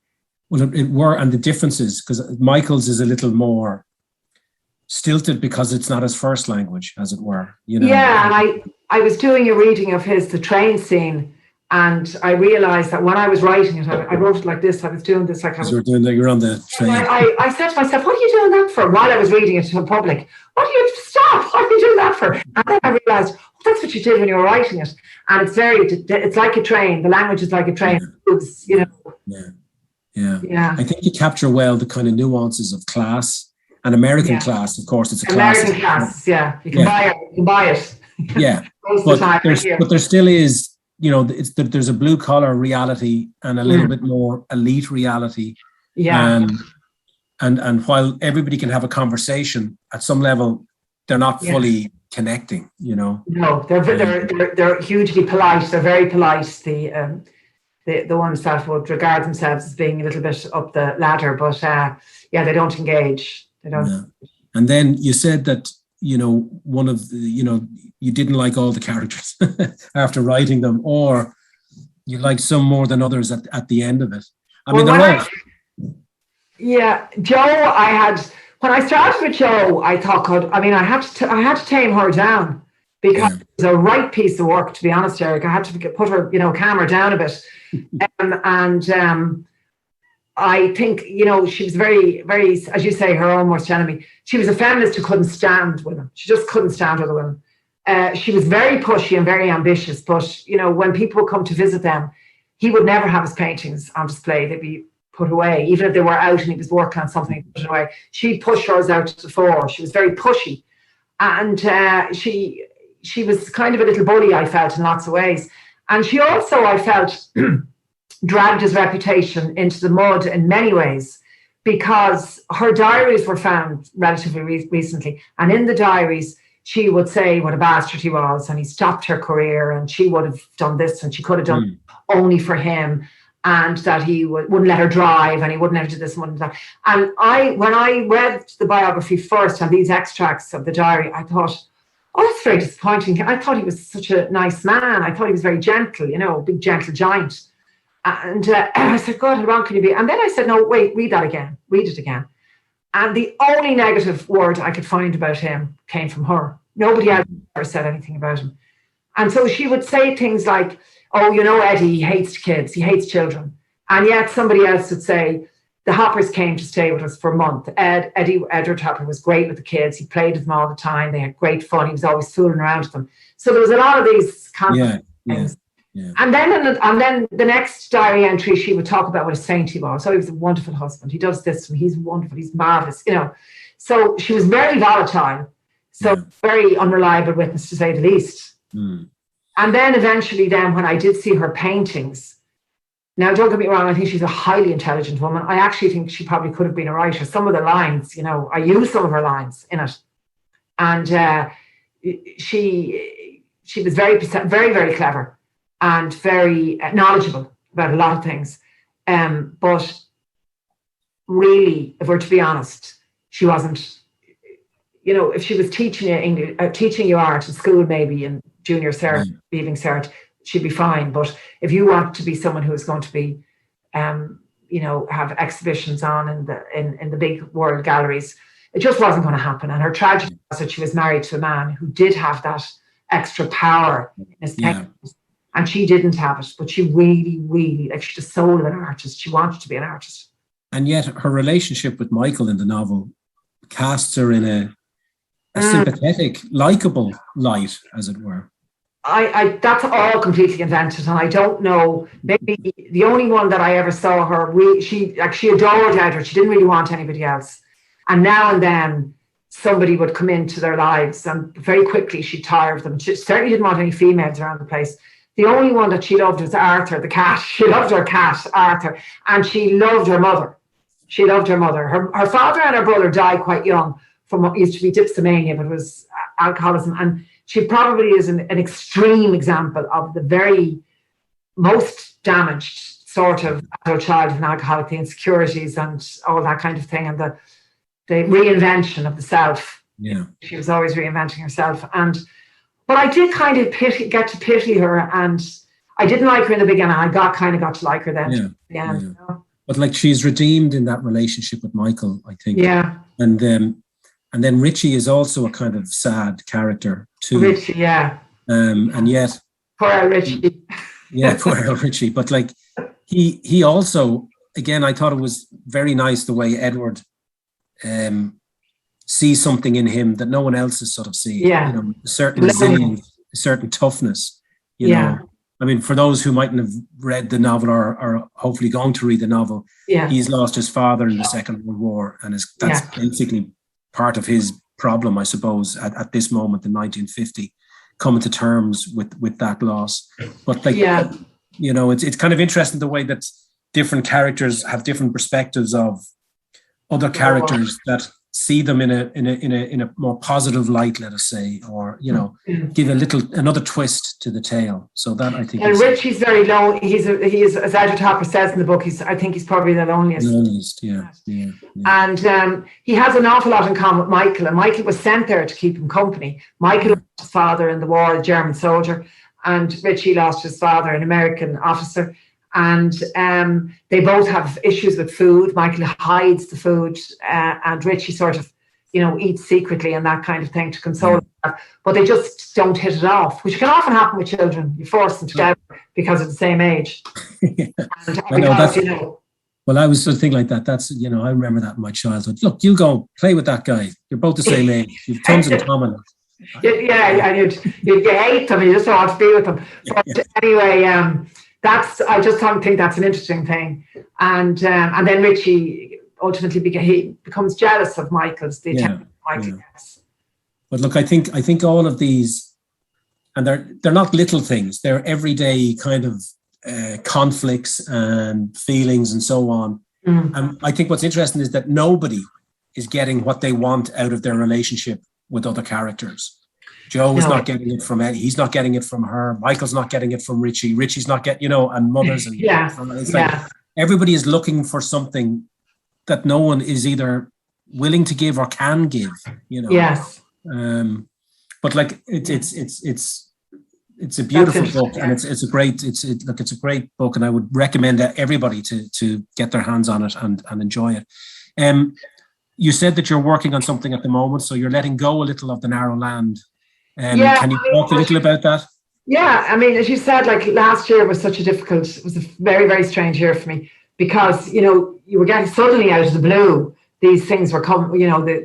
Speaker 6: Well, and the differences, because Michael's is a little more stilted because it's not his first language, as it were.
Speaker 7: Yeah, and I was doing a reading of his, the train scene, and I realised that when I was writing it, I wrote it like this. I was doing this like I was.
Speaker 6: You're on the train.
Speaker 7: I said to myself, "What are you doing that for?" While I was reading it to the public, what are you stop? What are you doing that for? And then I realised, that's what you did when you were writing it, and it's like a train. The language is like a train.
Speaker 6: Yeah. I think you capture well the kind of nuances of class. And American class, of course, it's a class.
Speaker 7: American class, yeah. You can buy it. You can buy it.
Speaker 6: Yeah, but there still is, there's a blue collar reality and a little bit more elite reality.
Speaker 7: Yeah.
Speaker 6: And while everybody can have a conversation at some level, they're not fully connecting. No,
Speaker 7: they're hugely polite. They're very polite. The ones that would regard themselves as being a little bit up the ladder, but they don't engage. They don't.
Speaker 6: Yeah. And then you said that, one of the, you didn't like all the characters after writing them, or you liked some more than others at the end of it.
Speaker 7: Joe, when I started with Joe, I thought, I had to tame her down because it was a right piece of work, to be honest, Eric. I had to put her, calm her down a bit. I think, she was very, very, as you say, her own worst enemy. She was a feminist who couldn't stand women. She just couldn't stand other women. She was very pushy and very ambitious. But, when people would come to visit them, he would never have his paintings on display. They'd be put away. Even if they were out and he was working on something, put it away. She'd push hers out to the floor. She was very pushy. And she was kind of a little bully, I felt, in lots of ways. And she also, I felt... dragged his reputation into the mud in many ways because her diaries were found relatively recently. And in the diaries, she would say what a bastard he was and he stopped her career and she would have done this and she could have done only for him, and that he wouldn't let her drive and he wouldn't let her do this and wouldn't do that. And when I read the biography first and these extracts of the diary, I thought, oh, that's very disappointing. I thought he was such a nice man. I thought he was very gentle, a big gentle giant. And I said, God, how wrong can you be? And then I said, no, wait, read it again. And the only negative word I could find about him came from her. Nobody else ever said anything about him. And so she would say things like, oh, you know, Eddie, he hates kids, he hates children. And yet somebody else would say, the Hoppers came to stay with us for a month. Edward Hopper was great with the kids. He played with them all the time. They had great fun. He was always fooling around with them. So there was a lot of these things.
Speaker 6: Yeah.
Speaker 7: And then the next diary entry, she would talk about what a saint he was. So he was a wonderful husband. He does this and he's wonderful. He's marvelous, you know. So she was very volatile. So very unreliable witness, to say the least.
Speaker 6: Mm.
Speaker 7: And then eventually when I did see her paintings, now don't get me wrong, I think she's a highly intelligent woman. I actually think she probably could have been a writer. Some of the lines, you know, I used some of her lines in it. And she was very, very, very clever and very knowledgeable about a lot of things. But really, if we're to be honest, she wasn't, you know, if she was teaching you art in school, maybe in junior cert, leaving cert, she'd be fine. But if you want to be someone who is going to be, you know, have exhibitions on in the big world galleries, it just wasn't going to happen. And her tragedy was that she was married to a man who did have that extra power in his paintings, and she didn't have it. But she really, really, like, she's the soul of an artist. She wanted to be an artist.
Speaker 6: And yet her relationship with Michael in the novel casts her in a sympathetic, likable light, as it were.
Speaker 7: I that's all completely invented, and I don't know. Maybe the only one that I ever saw her, she adored Edward. She didn't really want anybody else, and now and then somebody would come into their lives, and very quickly she tired of them. She certainly didn't want any females around the place. The only one that she loved was Arthur, the cat. She loved her cat, Arthur, and she loved her mother. She loved her mother. Her father and her brother died quite young from what used to be dipsomania, but it was alcoholism. And she probably is an extreme example of the very most damaged sort of adult child of an alcoholic, the insecurities and all that kind of thing, and the reinvention of the self.
Speaker 6: Yeah.
Speaker 7: She was always reinventing herself. But I did kind of get to pity her, and I didn't like her in the beginning. I got to like her then. Yeah.
Speaker 6: You know? But like, she's redeemed in that relationship with Michael, I think.
Speaker 7: Yeah.
Speaker 6: And then Richie is also a kind of sad character too.
Speaker 7: Richie, yeah.
Speaker 6: And yet,
Speaker 7: poor old Richie.
Speaker 6: Yeah, poor old Richie. But like, he also, again, I thought it was very nice the way Edward sees something in him that no one else is sort of seeing.
Speaker 7: Yeah.
Speaker 6: You know, a certain resilience, a certain toughness. You know, I mean, for those who mightn't have read the novel or hopefully going to read the novel, he's lost his father in the Second World War, and that's basically part of his problem, I suppose, at this moment in 1950, coming to terms with that loss. But like, you know, it's kind of interesting the way that different characters have different perspectives of other characters that see them in a more positive light, let us say, or, you know, give another twist to the tale. So that, I think,
Speaker 7: and Richie's very low. He's as Edward Hopper says in the book, I think he's probably the loneliest.
Speaker 6: Yeah.
Speaker 7: And he has an awful lot in common with Michael, and Michael was sent there to keep him company. Michael lost his father in the war, a German soldier, and Richie lost his father, an American officer. And they both have issues with food. Michael hides the food, and Richie sort of, you know, eats secretly and that kind of thing to console him. But they just don't hit it off, which can often happen with children. You force them together because of the same age.
Speaker 6: Well, I was something like that. That's, you know, I remember that in my childhood. Look, you go play with that guy. You're both the same age. You've tons in common.
Speaker 7: And you hate them. You just don't want to be with them. But anyway, I just think that's an interesting thing. And then Richie ultimately he becomes jealous of Michael's attention Michael gets.
Speaker 6: But look, I think all of these, and they're not little things. They're everyday kind of conflicts and feelings and so on. And I think what's interesting is that nobody is getting what they want out of their relationship with other characters. Joe is not getting it from Eddie. He's not getting it from her. Michael's not getting it from Richie. Richie's not getting, you know, and mothers. And it's like everybody is looking for something that no one is either willing to give or can give, you know.
Speaker 7: Yes.
Speaker 6: But like it's a beautiful book, and it's a great book, and I would recommend everybody to get their hands on it and enjoy it. You said that you're working on something at the moment, so you're letting go a little of the narrow land. Can you talk a little about that?
Speaker 7: Yeah, I mean, as you said, like last year was it was a very, very strange year for me because, you were getting suddenly out of the blue, these things were coming,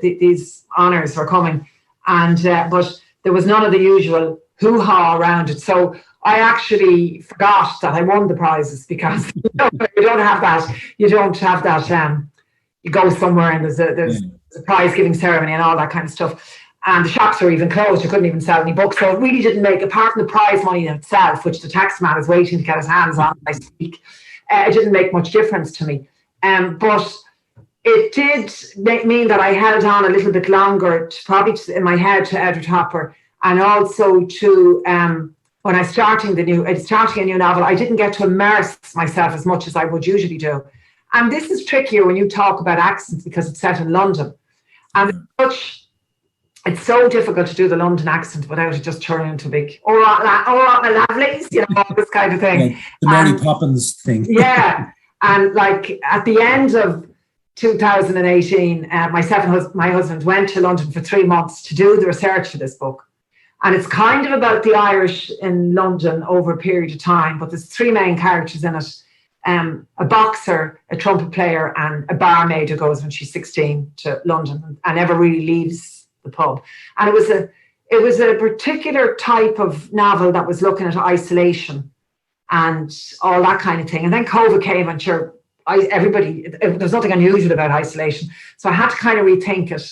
Speaker 7: these honours were coming. And, but there was none of the usual hoo-ha around it. So I actually forgot that I won the prizes because you don't have that, you go somewhere and there's a prize giving ceremony and all that kind of stuff. And the shops were even closed. You couldn't even sell any books. So it really didn't make, apart from the prize money in itself, which the tax man is waiting to get his hands on, I speak, it didn't make much difference to me. But it did mean that I held on a little bit longer, in my head, to Edward Hopper, and also to when I starting a new novel, I didn't get to immerse myself as much as I would usually do. And this is trickier when you talk about accents because it's set in London, and it's so difficult to do the London accent without it just turning into a big, all right, lovelies, this kind of thing.
Speaker 6: Yeah, the Mary Poppins thing.
Speaker 7: Yeah. And like at the end of 2018, my husband went to London for 3 months to do the research for this book. And it's kind of about the Irish in London over a period of time, but there's 3 main characters in it. A boxer, a trumpet player, and a barmaid who goes when she's 16 to London and never really leaves the pub. And it was a particular type of novel that was looking at isolation and all that kind of thing. And then COVID came, and there's nothing unusual about isolation. So I had to kind of rethink it.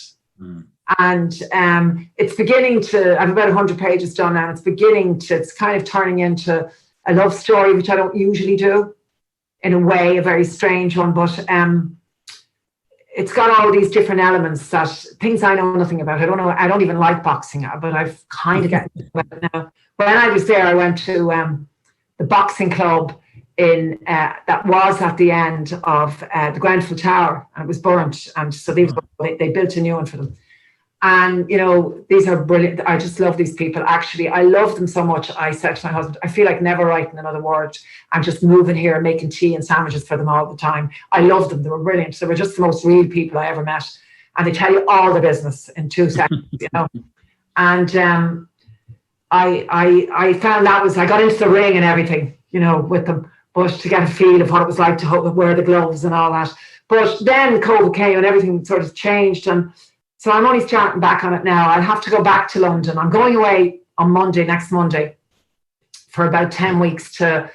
Speaker 7: And it's beginning to, I've about 100 pages done now. It's kind of turning into a love story, which I don't usually do, in a way, a very strange one. But it's got all these different elements, that things I know nothing about. I don't even like boxing, but I've kind of gotten into it now. When I was there, I went to the boxing club that was at the end of the Grenfell Tower, and it was burnt. And so they built a new one for them. And, these are brilliant. I just love these people. Actually, I love them so much. I said to my husband, I feel like never writing another word. I'm just moving here and making tea and sandwiches for them all the time. I love them. They were brilliant. They were just the most real people I ever met. And they tell you all the business in 2 seconds, And I found I got into the ring and everything, with them, but to get a feel of what it was like to wear the gloves and all that. But then COVID came and everything sort of changed. And so I'm only starting back on it now. I'll have to go back to London. I'm going away on next Monday, for about 10 weeks. There's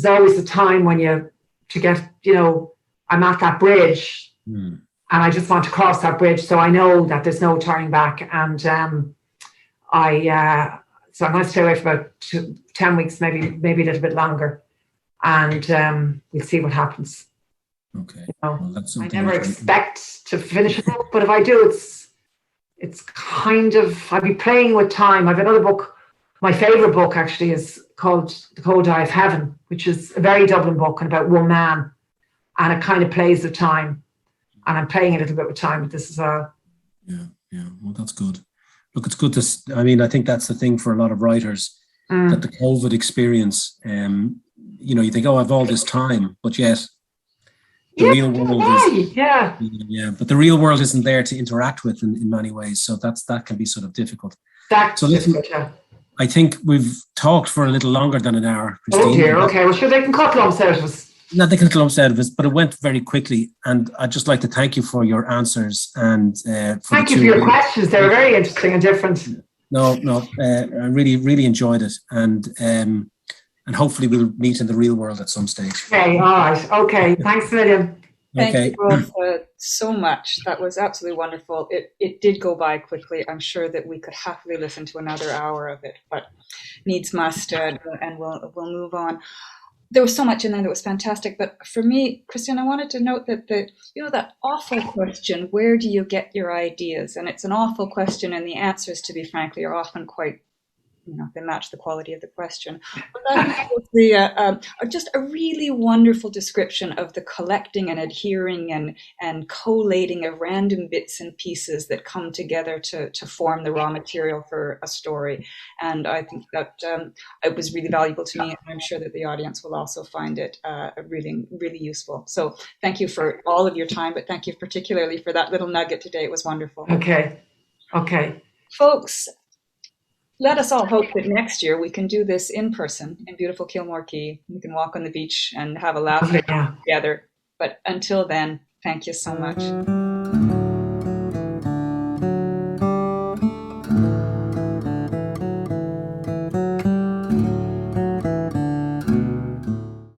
Speaker 7: always a time when I'm at that bridge and I just want to cross that bridge. So I know that there's no turning back. And so I'm going to stay away for about 10 weeks, maybe a little bit longer. And we'll see what happens.
Speaker 6: Okay. Well, that's
Speaker 7: I never expect to finish a book, but if I do, it's kind of, I'll be playing with time. I've another book. My favourite book actually is called The Cold Eye of Heaven, which is a very Dublin book and about one man. And it kind of plays with time. And I'm playing a little bit with time with this as well.
Speaker 6: Yeah. Well, that's good. Look, it's good I think that's the thing for a lot of writers, that the COVID experience, you think, I have all this time, but yet the real world is, but the real world isn't there to interact with in many ways. So that can be sort of difficult. I think we've talked for a little longer than an hour, Christine.
Speaker 7: Oh dear, okay. Well, sure, they can cut lumps out of us.
Speaker 6: No, they can cut lumps out of us, but it went very quickly. And I'd just like to thank you for your answers and
Speaker 7: thank you for your questions. They were very interesting and different.
Speaker 6: No, I really, really enjoyed it. And hopefully we'll meet in the real world at some stage.
Speaker 7: Okay, all right. Okay, thanks a million.
Speaker 5: Thank you both so much. That was absolutely wonderful. It did go by quickly. I'm sure that we could happily listen to another hour of it, but needs must, and we'll move on. There was so much in there that was fantastic, but for me, Christian, I wanted to note that that awful question, where do you get your ideas? And it's an awful question, and the answers, to be frankly, are often quite, they match the quality of the question. But that was just a really wonderful description of the collecting and adhering and collating of random bits and pieces that come together to form the raw material for a story. And I think that it was really valuable to me, and I'm sure that the audience will also find it really, really useful. So thank you for all of your time, but thank you particularly for that little nugget today. It was wonderful.
Speaker 7: Okay.
Speaker 5: Folks, let us all hope that next year we can do this in person in beautiful Kilmore Key. We can walk on the beach and have a laugh
Speaker 7: Yeah.
Speaker 5: together. But until then, thank you so much.